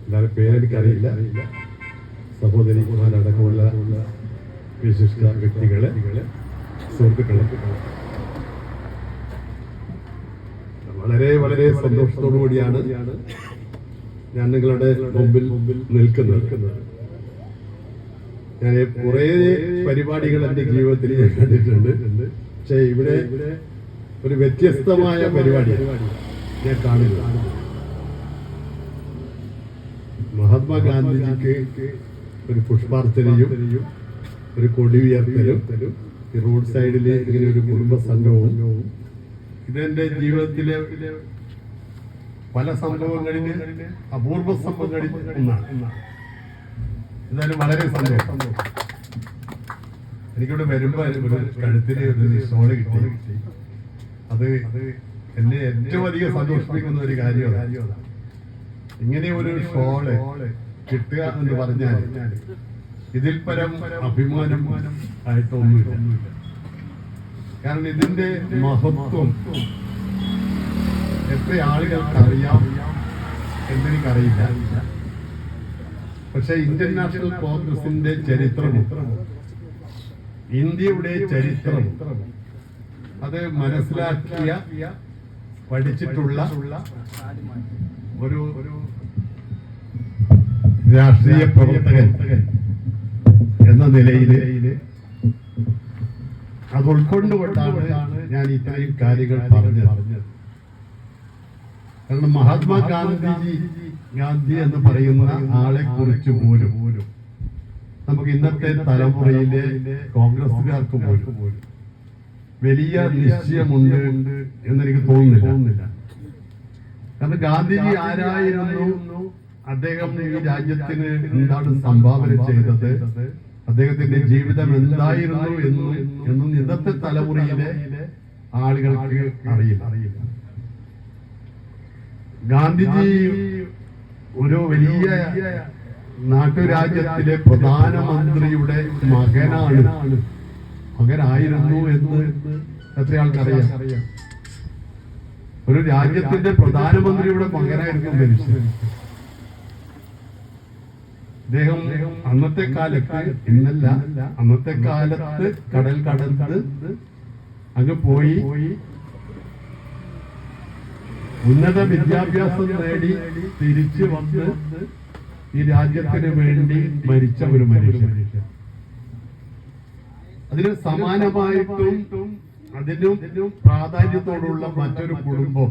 എല്ലാവരുടെ പേരെനിക്കറിയില്ല. സഹോദരിമാരടക്കമുള്ള വിശിഷ്ട വ്യക്തികളെ, സുഹൃത്തുക്കളെ, വളരെ വളരെ സന്തോഷത്തോടു കൂടിയാണ് ഞാൻ നിങ്ങളുടെ മുമ്പിൽ നിൽക്കുന്നത്. ഞാൻ കുറേ പരിപാടികൾ എൻ്റെ ജീവിതത്തിൽ ഞാൻ കണ്ടിട്ടുണ്ട്. പക്ഷേ ഇവിടെ ഒരു വ്യത്യസ്തമായ പരിപാടി ഞാൻ കാണുന്നു. മഹാത്മാഗാന്ധിജിക്ക് ഒരു പുഷ്പാർച്ചനയും ഒരു കൊടി ഉയർത്തലും ഈ റോഡ് സൈഡിൽ ഇങ്ങനെ ഒരു കുടുംബ സംഘവും ഇതെന്റെ ജീവിതത്തിലെ പല സംഭവങ്ങളിൽ അപൂർവ സംഭവങ്ങളിൽ ഒന്നാണ്. എന്നാലും വളരെ സന്തോഷം. എനിക്കിവിടെ വരുമ്പോ കഴുത്തിന് ഒരു ഷോള് കിട്ടി. അത് എന്നെ ഏറ്റവും അധികം സന്തോഷിപ്പിക്കുന്ന ഒരു കാര്യമാണ്. ഇങ്ങനെ ഒരു ഷോള് കിട്ടുക എന്ന് പറഞ്ഞാൽ ഇതിൽ പരം അഭിമാനം ആയിട്ടൊന്നുമില്ല. കാരണം ഇതിന്റെ മഹത്വം എത്ര ആളുകൾക്ക് അറിയാം എന്നെനിക്കറിയില്ല. പക്ഷെ ഇന്ത്യൻ നാഷണൽ കോൺഗ്രസിന്റെ ചരിത്രവും ഇന്ത്യയുടെ ചരിത്രവും അത് മനസ്സിലാക്കിയ പഠിച്ചിട്ടുള്ള ഒരു രാഷ്ട്രീയ പ്രവർത്തകൻ എന്ന നിലയിൽ അത് ഉൾക്കൊണ്ടുകൊണ്ടാണ് ഞാൻ ഇത്രയും കാര്യങ്ങൾ പറഞ്ഞത്. കാരണം ഗാന്ധി എന്ന് പറയുന്ന ആളെ കുറിച്ച് പോലും നമുക്ക് ഇന്നത്തെ തലമുറയിലെ കോൺഗ്രസുകാർക്ക് പോലും വലിയ നിശ്ചയമുണ്ട് എന്നെനിക്ക് തോന്നുന്നില്ല. കാരണം ഗാന്ധിജി ആരായിരുന്നു, അദ്ദേഹം ഈ രാജ്യത്തിന് എന്താണ് സംഭാവന ചെയ്തത്, അദ്ദേഹത്തിന്റെ ജീവിതം എന്തായിരുന്നു എന്നും ഇന്നത്തെ തലമുറയിലെ ആളുകൾക്ക് അറിയില്ല. ഗാന്ധിജി ഒരു വലിയ നാട്ടുരാജ്യത്തിലെ പ്രധാനമന്ത്രിയുടെ മകനായിരുന്നു എന്ന് എത്ര ആൾക്കറിയാം? ഒരു രാജ്യത്തിന്റെ പ്രധാനമന്ത്രിയുടെ മകനായിരുന്നു മനുഷ്യൻ. അദ്ദേഹം അന്നത്തെ കാലത്ത്, ഇന്നല്ല, അന്നത്തെ കാലത്ത് കടൽ കടന്ന് അങ്ങ് പോയി ഉന്നത വിദ്യാഭ്യാസം നേടി തിരിച്ചു വന്ന് ഈ രാജ്യത്തിന് വേണ്ടി മരിച്ച ഒരു മനുഷ്യൻ. അതിന് സമാനമായിട്ടും അതിനും പ്രാധാന്യത്തോടുള്ള മറ്റൊരു കുടുംബം,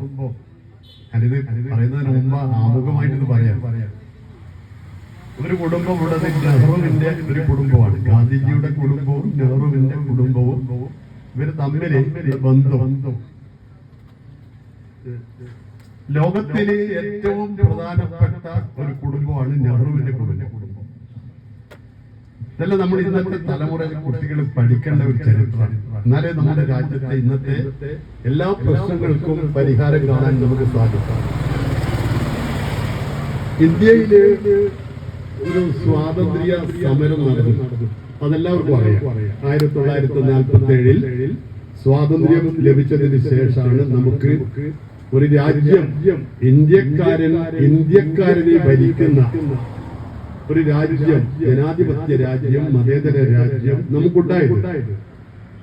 ഞാനിത് പറയുന്നതിന് മുമ്പ് ആമുഖമായിട്ട് പറയാം. ഒരു കുടുംബം ഉള്ളത് നെഹ്റുവിന്റെ ഒരു കുടുംബമാണ്. ഗാന്ധിജിയുടെ കുടുംബവും നെഹ്റുവിന്റെ കുടുംബവും ഇവർ തമ്മിൽ ബന്ധം. ലോകത്തിലെ ഏറ്റവും പ്രധാനപ്പെട്ട ഒരു കുടുംബമാണ് നെഹ്റുവിന്റെ കുടുംബം. ഇതെല്ലാം നമ്മൾ ഇന്നത്തെ തലമുറ കുട്ടികൾ പഠിക്കേണ്ട ഒരു ചരിത്രമാണ്. എന്നാലേ നമ്മുടെ രാജ്യത്തെ ഇന്നത്തെ എല്ലാ പ്രശ്നങ്ങൾക്കും പരിഹാരം കാണാൻ നമുക്ക് സാധിക്കും. ഇന്ത്യയില് ഒരു സ്വാതന്ത്ര്യ സമരം നടന്നു, അതെല്ലാവർക്കും അറിയാം. 1947 സ്വാതന്ത്ര്യം ലഭിച്ചതിന് ശേഷമാണ് നമുക്ക് ഒരു രാജ്യം, ഇന്ത്യക്കാരനെ ഭരിക്കുന്ന ഒരു രാജ്യം, ജനാധിപത്യ രാജ്യം, മതേതര രാജ്യം നമുക്കുണ്ടായത്.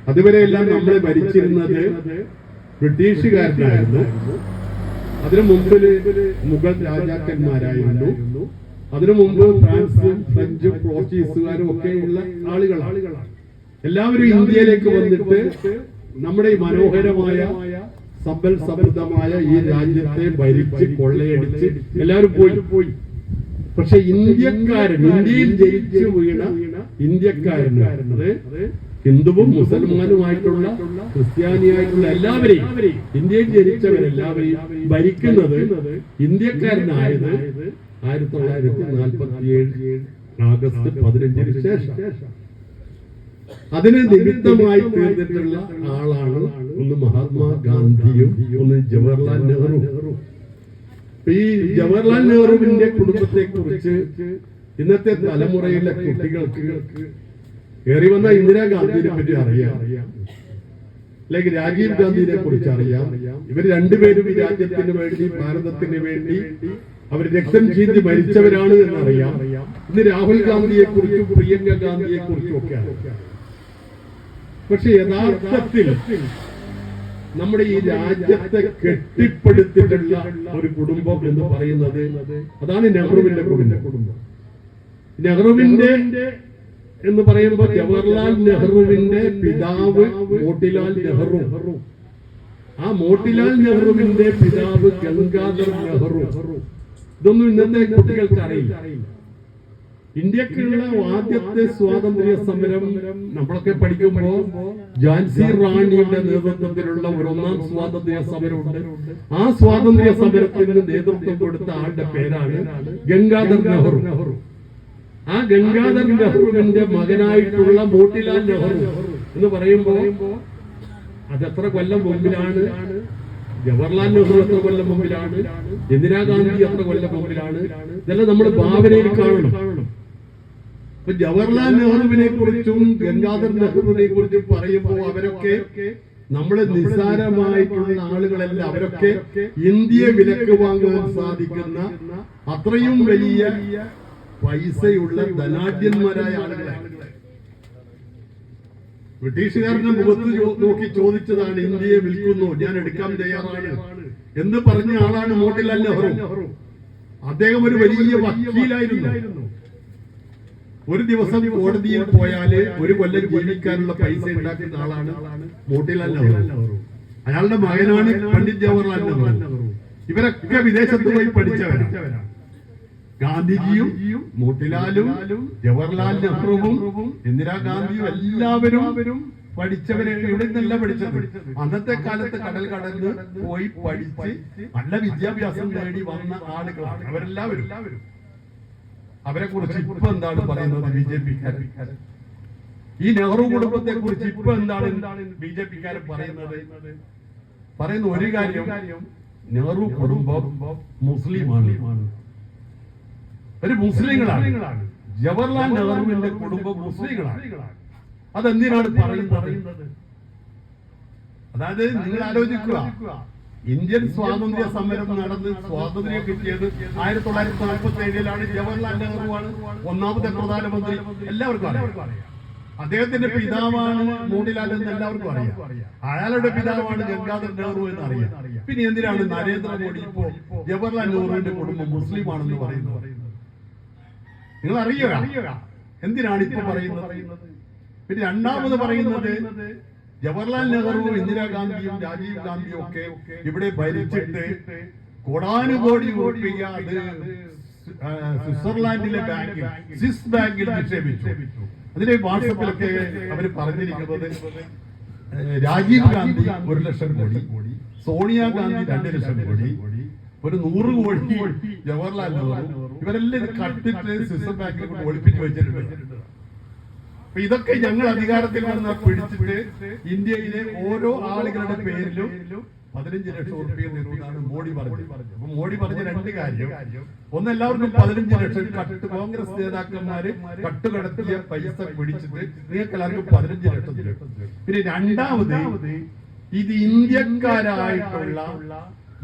അതുവരെയെല്ലാം നമ്മളെ ഭരിച്ചിരുന്നത് ബ്രിട്ടീഷുകാരനായിരുന്നു. അതിനു മുമ്പിൽ മുഗൾ രാജാക്കന്മാരായിരുന്നു. അതിനു മുമ്പ് ഫ്രാൻസും ഫ്രഞ്ചും പോർച്ചുഗീസുകാരും ഒക്കെയുള്ള ആളുകളാണ്. എല്ലാവരും ഇന്ത്യയിലേക്ക് വന്നിട്ട് നമ്മുടെ ഈ മനോഹരമായ സമ്പൽ സമൃദ്ധമായ ഈ രാജ്യത്തെ ഭരിച്ച് കൊള്ളയടിച്ച് എല്ലാവരും പോയി. പക്ഷെ ഇന്ത്യയിൽ ജനിച്ചു വീണ ഇന്ത്യക്കാരന്, അത് ഹിന്ദുവും മുസൽമാനുമായിട്ടുള്ള ക്രിസ്ത്യാനിയായിട്ടുള്ള എല്ലാവരെയും, ഇന്ത്യയിൽ ജനിച്ചവരെല്ലാവരെയും ഭരിക്കുന്നത് ഇന്ത്യക്കാരനായത് 1947 ആഗസ്റ്റ് 15 ശേഷം. അതിന് നിമിത്തമായി തീർന്നിട്ടുള്ള ആളാണ് ഒന്ന് മഹാത്മാഗാന്ധിയും ഒന്ന് ജവഹർലാൽ നെഹ്റു. ഈ ജവഹർലാൽ നെഹ്റുവിന്റെ കുടുംബത്തെ കുറിച്ച് ഇന്നത്തെ തലമുറയിലെ കുട്ടികൾക്ക് ഏറി വന്ന ഇന്ദിരാഗാന്ധിയെ പറ്റി അറിയാം, അല്ലെങ്കിൽ രാജീവ് ഗാന്ധിയെ കുറിച്ച് അറിയാം. ഇവർ രണ്ടുപേരും ഈ രാജ്യത്തിന് വേണ്ടി, ഭാരതത്തിന് വേണ്ടി അവർ രക്തം ചീന്തി മരിച്ചവരാണ് എന്നറിയാം. ഇന്ന് രാഹുൽ ഗാന്ധിയെ കുറിച്ചും പ്രിയങ്ക ഗാന്ധിയെ കുറിച്ചും ഒക്കെ അറിയാം. പക്ഷെ യഥാർത്ഥത്തിൽ നമ്മുടെ ഈ രാജ്യത്തെ കെട്ടിപ്പടുത്തിട്ടുള്ള ഒരു കുടുംബം എന്ന് പറയുന്നത് അതാണ് നെഹ്റുവിന്റെ കുടുംബം. നെഹ്റുവിന്റെ എന്ന് പറയുമ്പോൾ ജവഹർലാൽ നെഹ്റുവിന്റെ പിതാവ് മോട്ടിലാൽ നെഹ്റു, ആ മോട്ടിലാൽ നെഹ്റുവിന്റെ പിതാവ് ഗംഗാധർ നെഹ്റു. ഇതൊന്നും ഇന്നത്തെ കുട്ടികൾക്ക് അറിയില്ല. ഇന്ത്യക്കുള്ള ആദ്യത്തെ സ്വാതന്ത്ര്യ സമരം നമ്മളൊക്കെ പഠിക്കുമ്പോ ഝാൻസി റാണിയുടെ നേതൃത്വത്തിലുള്ള ഒരു ഒന്നാം സ്വാതന്ത്ര്യ സമരമുണ്ട്. ആ സ്വാതന്ത്ര്യ സമരത്തിന് നേതൃത്വം കൊടുത്ത ആളുടെ പേരാണ് ഗംഗാധർ നെഹ്റു. ആ ഗംഗാധർ നെഹ്റുവിന്റെ മകനായിട്ടുള്ള മോട്ടിലാൽ നെഹ്റു എന്ന് പറയുമ്പോ അതെത്ര കൊല്ലം മുമ്പിലാണ്? ജവഹർലാൽ നെഹ്റു എത്ര കൊല്ലം മുമ്പിലാണ്? ഇന്ദിരാഗാന്ധി എത്ര കൊല്ലം മുമ്പിലാണ്? ഇതെല്ലാം നമ്മൾ ഭാവനയിൽ കാണണം. ഇപ്പൊ ജവഹർലാൽ നെഹ്റുവിനെ കുറിച്ചും ഗംഗാധർ നെഹ്റുവിനെ കുറിച്ചും പറയുമ്പോൾ അവരൊക്കെ നമ്മള് നിസ്സാരമായിട്ടുള്ള ആളുകളല്ല. അവരൊക്കെ ഇന്ത്യയെ വിലക്ക് വാങ്ങാൻ സാധിക്കുന്ന അത്രയും വലിയ പൈസയുള്ള ധനാഢ്യന്മാരായ ആളുകളാണ്. ബ്രിട്ടീഷുകാരന്റെ മുഖത്ത് നോക്കി ചോദിച്ചതാണ്, ഇന്ത്യയെ വിൽക്കുന്നു, ഞാൻ എടുക്കാൻ തയ്യാറാണ് എന്ന് പറഞ്ഞ ആളാണ് മോട്ടിലാൽ നെഹ്റു. അദ്ദേഹം ഒരു വലിയ വക്കീലായിരുന്നു. ഒരു ദിവസം കോടതിയിൽ പോയാല് ഒരു കൊല്ലം ജീവിക്കാനുള്ള പൈസ ഉണ്ടാക്കുന്ന ആളാണ് മോട്ടിലാൽ നെഹ്റു. അയാളുടെ മകനാണ് പണ്ഡിറ്റ് ജവഹർലാൽ നെഹ്റു. ഇവരൊക്കെ വിദേശത്ത് പോയി പഠിച്ചവരാണ്. ഗാന്ധിജിയും മോട്ടിലാലും ജവഹർലാൽ നെഹ്റുവും ഇന്ദിരാഗാന്ധിയും എല്ലാവരും പഠിച്ചവരെ ഇവിടെ നിന്നല്ല പഠിച്ചത്. അന്നത്തെ കാലത്ത് കടൽ കടന്ന് പോയി പഠിച്ച് നല്ല വിദ്യാഭ്യാസം നേടി വന്ന ആളുകളാണ് അവരെല്ലാവരും. അവരെ കുറിച്ച് ഇപ്പൊ എന്താണ് പറയുന്നത് ബിജെപിക്കാരൻ? ഈ നെഹ്റു കുടുംബത്തെ കുറിച്ച് ഇപ്പൊ എന്താണ് ബിജെപിക്കാരൻ പറയുന്നത്? പറയുന്ന ഒരു കാര്യം, നെഹ്റു കുടുംബം മുസ്ലിമാണ്, ഒരു മുസ്ലിങ്ങളാണ്. ജവഹർലാൽ നെഹ്റുവിന്റെ കുടുംബം മുസ്ലിങ്ങളാണ്. അതെന്തിനാണ് പറയുന്നത്? അതായത് നിങ്ങൾ ആലോചിക്കുക, ഇന്ത്യൻ സ്വാതന്ത്ര്യ സമരം നടന്ന് സ്വാതന്ത്ര്യം കിട്ടിയത് 1947-ലാണ്. ജവഹർലാൽ നെഹ്റുവാണ് ഒന്നാമത്തെ പ്രധാനമന്ത്രി. എല്ലാവർക്കും അറിയാം. അദ്ദേഹത്തിന്റെ പിതാവാണ് മോട്ടിലാൽ എന്ന് എല്ലാവർക്കും അറിയാം. അയാളുടെ പിതാവാണ് ഗംഗാധർ നെഹ്റു എന്ന് അറിയാം. പിന്നെ എന്തിനാണ് നരേന്ദ്രമോദി ഇപ്പോ ജവഹർലാൽ നെഹ്റുവിന്റെ കുടുംബം മുസ്ലിമാണെന്ന് പറയുന്നത്? നിങ്ങൾ അറിയുക എന്തിനാണ് ഇപ്പൊ പറയുന്നത്? പിന്നെ രണ്ടാമത് പറയുന്നത്, ജവഹർലാൽ നെഹ്റു, ഇന്ദിരാഗാന്ധിയും രാജീവ് ഗാന്ധിയും ഒക്കെ ഇവിടെ ഭരിച്ചിട്ട് കോടാനുകോടി രൂപ അത് സ്വിറ്റ്സർലാൻഡിലെ ബാങ്കിൽ, സ്വിസ് ബാങ്കിൽ നിക്ഷേപിച്ചു. അതിലെ വാട്സപ്പിലൊക്കെ അവർ പറഞ്ഞിരിക്കുന്നത് രാജീവ് ഗാന്ധി 1 ലക്ഷം കോടി, സോണിയാഗാന്ധി 2 ലക്ഷം കോടി, ഒരു 100 കോടി ജവഹർലാൽ നെഹ്റു, ഇവരെല്ലാം ഇത് കട്ടിട്ട് സ്വിസ് ബാങ്കിൽ കൊണ്ട് ഒളിപ്പിച്ചു വെച്ചിട്ടുണ്ട്. അപ്പൊ ഇതൊക്കെ ഞങ്ങൾ അധികാരത്തിൽ വന്ന് പിടിച്ചിട്ട് ഇന്ത്യയിലെ ഓരോ ആളുകളുടെ പേരിലും 15 ലക്ഷം റുപ്യ നേടുന്നതാണ് മോഡി പറഞ്ഞത്. അപ്പൊ മോഡി പറഞ്ഞ 2 കാര്യം. ഒന്ന്, എല്ലാവർക്കും 15 ലക്ഷം കട്ട്, കോൺഗ്രസ് നേതാക്കന്മാര് കട്ടുകടത്തിയ പൈസ പിടിച്ചിട്ട് നിങ്ങൾക്ക് എല്ലാവർക്കും 15 ലക്ഷം. പിന്നെ രണ്ടാമത്, ഇത് ഇന്ത്യക്കാരായിട്ടുള്ള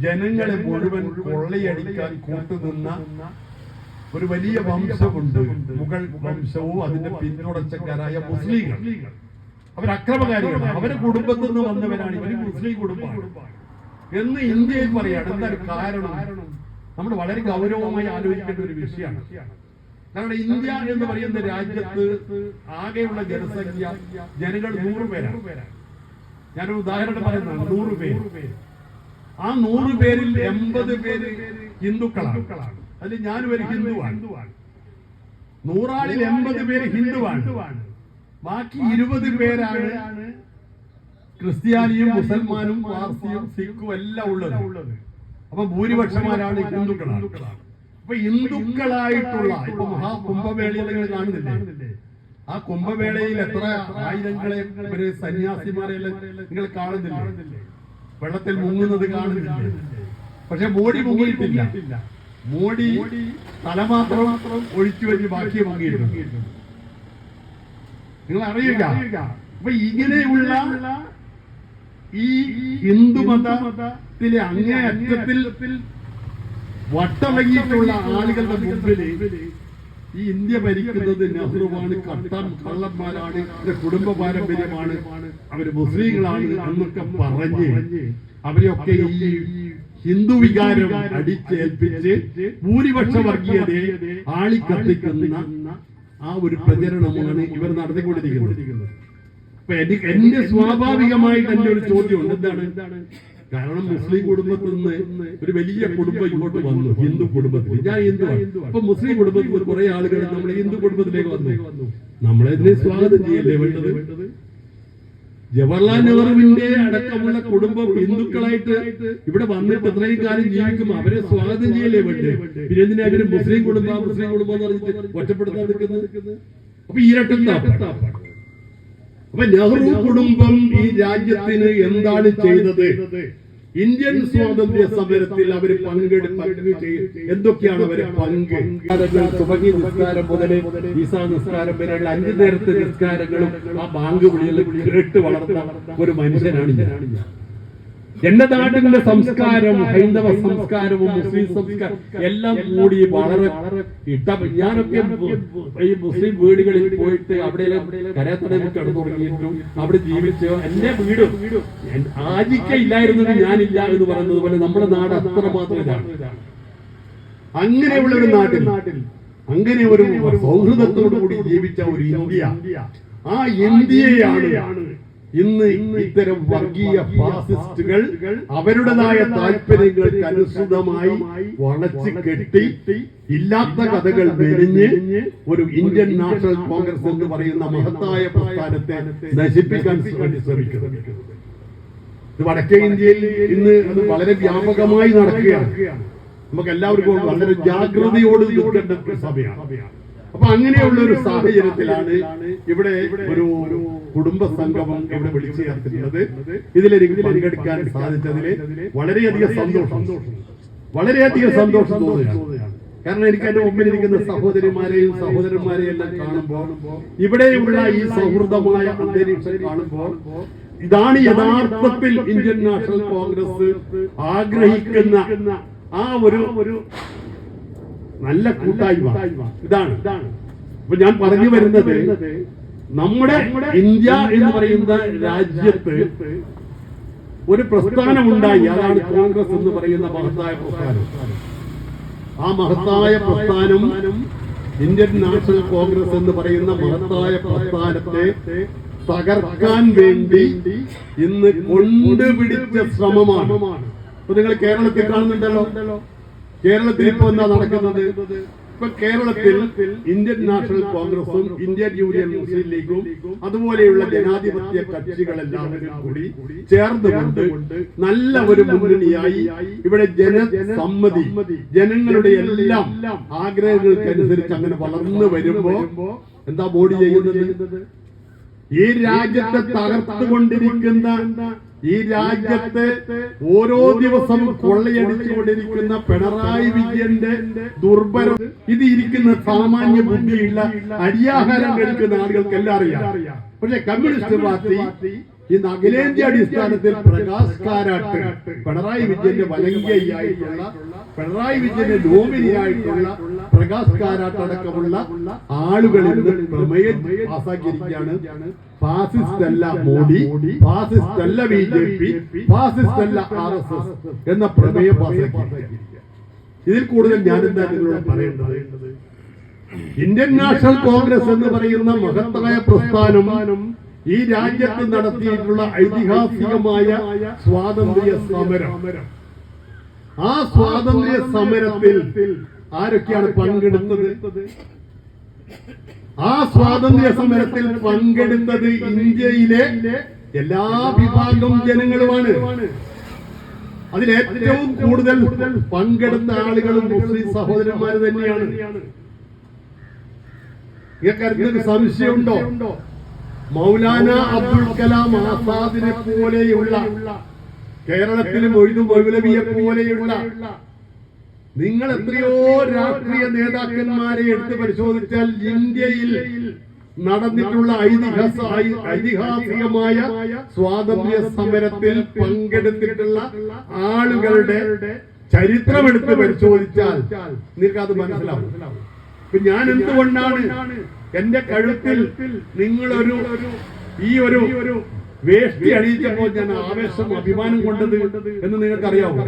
ജനങ്ങളെ മുഴുവൻ കൊള്ളയടിക്കാൻ കൂട്ടുനിന്ന ഒരു വലിയ വംശമുണ്ട്, മുഗൾ വംശവും അതിന്റെ പിന്തുടർച്ചക്കാരായ മുസ്ലിങ്ങൾ. അവർ അക്രമകാരികളാണ്. അവരുടെ കുടുംബത്തിൽ നിന്ന് വന്നവരാണ്. ഇവര് മുസ്ലിം കുടുംബമാണ് എന്ന് ഇന്ത്യയിൽ പറയാണ്. എന്താണ് കാരണം? നമ്മൾ വളരെ ഗൗരവമായി ആലോചിക്കേണ്ട ഒരു വിഷയമാണ്. കാരണം ഇന്ത്യ എന്ന് പറയുന്ന രാജ്യത്ത് ആകെയുള്ള ജനസംഖ്യ, ജനങ്ങൾ 100 പേരാണ്. ഞാനൊരു ഉദാഹരണം പറയുന്നതാണ്. 100 പേര്. ആ 100 പേരിൽ 80 പേര് ഹിന്ദുക്കളാണ്. അതിൽ ഞാനും ഒരു ഹിന്ദുവാണ്. 100 80 പേര് ഹിന്ദുവാണ്. ബാക്കി 20 പേരാണ് ക്രിസ്ത്യാനിയും മുസൽമാനും പാർസിയും സിഖും എല്ലാം ഉള്ളത്. അപ്പൊ ഭൂരിപക്ഷമാരാണ് ഹിന്ദുക്കളാണ്. അപ്പൊ ഹിന്ദുക്കളായിട്ടുള്ള ഇപ്പൊ മഹാകുംഭമേളയിൽ നിങ്ങൾ കാണുന്നില്ലേ? ആ കുംഭമേളയിൽ എത്ര ആയിരങ്ങളെ ഒരു സന്യാസിമാരെ നിങ്ങൾ കാണുന്നില്ലേ? വെള്ളത്തിൽ മുങ്ങുന്നത് കാണുന്നില്ലേ? പക്ഷെ മോഡി മുങ്ങിയിട്ടില്ല. മോഡി തലമാത്രം ഒഴിച്ചു വെച്ച് ബാക്കി മുങ്ങിയിട്ടുണ്ട്. നിങ്ങൾ അറിയുക. അപ്പൊ ഇങ്ങനെയുള്ള ഈ ഹിന്ദുമതത്തിലെ അങ്ങേയറ്റത്തിൽ വട്ടളങ്ങിയിട്ടുള്ള ആളുകളുടെ മുമ്പിൽ ഈ ഇന്ത്യ ഭരിക്കുന്നത് നെഹ്റുവാണ്, കള്ളന്മാരാണ്, കുടുംബ പാരമ്പര്യമാണ്, അവര് മുസ്ലിങ്ങളാണ് എന്നൊക്കെ പറഞ്ഞ് അവരെയൊക്കെ ഈ ഹിന്ദു വികാരം അടിച്ചേൽപ്പിച്ച് ഭൂരിപക്ഷ വർഗീയതയെ ആളിക്കത്തിക്കുന്ന ആ ഒരു പ്രചരണമാണ് ഇവർ നടത്തിക്കൊണ്ടിരിക്കുന്നത്. അപ്പൊ എന്റെ സ്വാഭാവികമായിട്ട് എന്റെ ഒരു ചോദ്യമുണ്ട്, എന്താണ്? കാരണം മുസ്ലിം കുടുംബത്തിൽ നിന്ന് ഒരു വലിയ കുടുംബം ഇങ്ങോട്ട് വന്നു, ഹിന്ദു കുടുംബത്തിൽ. ഞാൻ ഹിന്ദുവാണ്. അപ്പൊ മുസ്ലിം കുടുംബത്തിൽ കുറെ ആളുകൾ നമ്മൾ ഹിന്ദു കുടുംബത്തിലേക്ക് വന്നു. നമ്മളതിനെ സ്വാഗതം ചെയ്യല്ലേ വേണ്ടത്? ജവഹർലാൽ നെഹ്റുവിന്റെ അടക്കമുള്ള കുടുംബം ഹിന്ദുക്കളായിട്ട് ഇവിടെ വന്നിട്ട് എത്രയും കാലം ജീവിക്കും, അവരെ സ്വാഗതം ചെയ്യല്ലേ വേണ്ടത്? പിന്നെ എന്തിനാ അവര് മുസ്ലിം കുടുംബം എന്ന് പറഞ്ഞിട്ട് ഒറ്റപ്പെടുത്താൻ നിൽക്കുന്നത്? അപ്പൊ ഇരട്ടത്താപ്പാണ്. അപ്പൊ നെഹ്റു കുടുംബം ഈ രാജ്യത്തിന് എന്താണ് ചെയ്തത്? ഇന്ത്യൻ സ്വാതന്ത്ര്യ സമരത്തിൽ അവർ എന്തൊക്കെയാണ് അവരെ പങ്ക്? സുബഹി നിസ്കാരം മുതൽ ഈസാ നിസ്കാരം വരെയുള്ള 5 നേരത്തെ നിസ്കാരങ്ങളും ആ ബാങ്ക് വിളികളിൽ കേട്ട് വളർന്ന ഒരു മനുഷ്യനാണ് ഞാൻ. എന്റെ നാട്ടിന്റെ സംസ്കാരം, ഹൈന്ദവ സംസ്കാരവും മുസ്ലിം സംസ്കാരം എല്ലാം കൂടി വളരെ ഞാനൊക്കെ ഈ മുസ്ലിം വീടുകളിൽ പോയിട്ട് അവിടെ കരത്തടയിൽ കിടന്നു തുടങ്ങിയിട്ടും അവിടെ ജീവിച്ച് എന്റെ വീട് ആജിക്കയില്ലായിരുന്നത് ഞാനില്ല എന്ന് പറയുന്നത് പോലെ നമ്മുടെ നാട് അത്രമാത്രം ഇതാണ്. അങ്ങനെയുള്ള ഒരു നാട്ടിൽ അങ്ങനെ ഒരു സൗഹൃദത്തോടു കൂടി ജീവിച്ച ഒരു ഇന്ത്യ, ആ ഇന്ത്യയാണ് ഇന്ന് ഇത്തരം വർഗീയ ഫാസിസ്റ്റുകൾ അവരുടേതായ താല്പര്യങ്ങൾക്ക് അനുസൃതമായി വളച്ചു കെട്ടി ഇല്ലാത്ത കഥകൾ മെലിഞ്ഞ് ഒരു ഇന്ത്യൻ നാഷണൽ കോൺഗ്രസ് എന്ന് പറയുന്ന മഹത്തായ പ്രസ്ഥാനത്തെ നശിപ്പിക്കാൻ ശ്രമിക്കുന്നത്. ഇത് വടക്കേ ഇന്ത്യയിൽ ഇന്ന് അത് വളരെ വ്യാപകമായി നടക്കുകയാണ്. നമുക്ക് എല്ലാവർക്കും വളരെ ജാഗ്രതയോട് നിൽക്കേണ്ട സമയമാണ്. അപ്പൊ അങ്ങനെയുള്ള ഒരു സാഹചര്യത്തിലാണ് ഇവിടെ ഒരു കുടുംബ സംഗമം ഇവിടെ വിളിച്ചു ചേർത്തിട്ടുള്ളത്. ഇതിലെനിക്ക് പങ്കെടുക്കാൻ സാധിച്ചതിൽ വളരെയധികം സന്തോഷം തോന്നുകയാണ്. കാരണം എനിക്ക് എന്റെ മുമ്പിലിരിക്കുന്ന സഹോദരിമാരെയും സഹോദരന്മാരെയും എല്ലാം കാണുമ്പോൾ, ഇവിടെയുള്ള ഈ സൗഹൃദമായ അന്തരീക്ഷം കാണുമ്പോൾ, ഇതാണ് യഥാർത്ഥത്തിൽ ഇന്ത്യൻ നാഷണൽ കോൺഗ്രസ് ആഗ്രഹിക്കുന്ന ആ ഒരു നല്ല കൂട്ടായ്മ. ഇതാണ്. അപ്പൊ ഞാൻ പറഞ്ഞു വരുന്നത്, നമ്മുടെ ഇന്ത്യ എന്ന് പറയുന്ന രാജ്യത്ത് ഒരു പ്രസ്ഥാനം ഉണ്ടായി. അതാണ് കോൺഗ്രസ് എന്ന് പറയുന്ന മഹത്തായ പ്രസ്ഥാനം. ആ മഹത്തായ പ്രസ്ഥാനം, ഇന്ത്യൻ നാഷണൽ കോൺഗ്രസ് എന്ന് പറയുന്ന മഹത്തായ പ്രസ്ഥാനത്തെ തകർക്കാൻ വേണ്ടി ഇന്ന് കൊണ്ടുപിടിച്ച ശ്രമമാണ്. അപ്പൊ നിങ്ങൾ കേരളത്തിൽ കാണുന്നുണ്ടല്ലോ, കേരളത്തിൽ ഇപ്പൊ എന്താ നടക്കുന്നത്? ഇപ്പൊ കേരളത്തിൽ ഇന്ത്യൻ നാഷണൽ കോൺഗ്രസും ഇന്ത്യൻ യൂണിയൻ മുസ്ലിം ലീഗും അതുപോലെയുള്ള ജനാധിപത്യ കക്ഷികളെല്ലാവരും കൂടി ചേർന്നുകൊണ്ട് നല്ല ഒരു മുന്നണിയായി ഇവിടെ ജനസമ്മതി, ജനങ്ങളുടെ എല്ലാം ആഗ്രഹങ്ങൾക്കനുസരിച്ച് അങ്ങനെ വളർന്നു വരുമ്പോ എന്താ ബോഡി ചെയ്യുന്നത്? ഈ രാജ്യത്തെ തകർത്തുകൊണ്ടിരിക്കുന്ന, ഈ രാജ്യത്തെ ഓരോ ദിവസവും കൊള്ളയടിച്ചുകൊണ്ടിരിക്കുന്ന പിണറായി വിജയന്റെ ദുർബലം, ഇത് ഇരിക്കുന്ന സാമാന്യ ബുദ്ധിയുള്ള അരിയാഹാരം കഴിക്കുന്ന ആളുകൾക്കെല്ലാം അറിയാം. പക്ഷെ കമ്മ്യൂണിസ്റ്റ് പാർട്ടി ഇന്ന് അഖിലേന്ത്യാ അടിസ്ഥാനത്തിൽ പ്രകാശ് കാരാട്ട്, പിണറായി വിജയന്റെ വലങ്കയായിട്ടുള്ള, പിണറായി വിജയന്റെ നോമിനിയായിട്ടുള്ള പ്രകാശ് കാരാട്ട് അടക്കമുള്ള ആളുകളിൽ നിന്ന് പ്രമേയം പാസാക്കിയിരിക്കുകയാണ്. ഫാസിസ്റ്റ് അല്ല മോഡി, ഫാസിസ്റ്റ് അല്ല BJP, ഫാസിസ്റ്റ് അല്ല RSS എന്ന പ്രമേയം പാസാക്കിയിരിക്കുകയാണ്. ഇതിൽ കൂടുതൽ ഞാൻ എന്താ നിങ്ങളോട് പറയേണ്ടത്? ഇന്ത്യൻ നാഷണൽ കോൺഗ്രസ് എന്ന് പറയുന്ന മഹത്തായ പ്രസ്ഥാനം ഈ രാജ്യത്ത് നടത്തിയിട്ടുള്ള ഐതിഹാസികമായ സ്വാതന്ത്ര്യ സമരം, ആ സ്വാതന്ത്ര്യ സമരത്തിൽ ആരൊക്കെയാണ് പങ്കെടുത്തത്? ആ സ്വാതന്ത്ര്യ സമരത്തിൽ പങ്കെടുത്തത് ഇന്ത്യയിലെ എല്ലാ വിഭാഗം ജനങ്ങളുമാണ്. അതിലേറ്റവും കൂടുതൽ പങ്കെടുത്ത ആളുകളും മുസ്ലിം സഹോദരന്മാർ തന്നെയാണ്. ഇക്കാര്യത്തിൽ സംശയമുണ്ടോ? മൗലാന അബ്ദുൽ കലാം ആസാദിനെ പോലെയുള്ള, കേരളത്തിലെ മൊയ്തു മൗലവിയെ പോലെയുള്ള, നിങ്ങൾ എത്രയോ രാഷ്ട്രീയ നേതാക്കന്മാരെ എടുത്ത് പരിശോധിച്ചാൽ ഇന്ത്യയിൽ നടന്നിട്ടുള്ള ഐതിഹാസികമായ സ്വാതന്ത്ര്യ സമരത്തിൽ പങ്കെടുത്തിട്ടുള്ള ആളുകളുടെ ചരിത്രമെടുത്ത് പരിശോധിച്ചാൽ നിങ്ങൾക്ക് അത് മനസ്സിലാവും. ഇപ്പൊ ഞാൻ എന്തുകൊണ്ടാണ് എന്റെ കഴുത്തിൽ നിങ്ങളൊരു ഈ ഒരു വേഷ്ടി അണിയിച്ചപ്പോൾ ഞാൻ ആവേശം അഭിമാനം കൊണ്ടത് എന്ന് നിങ്ങൾക്ക് അറിയാവോ?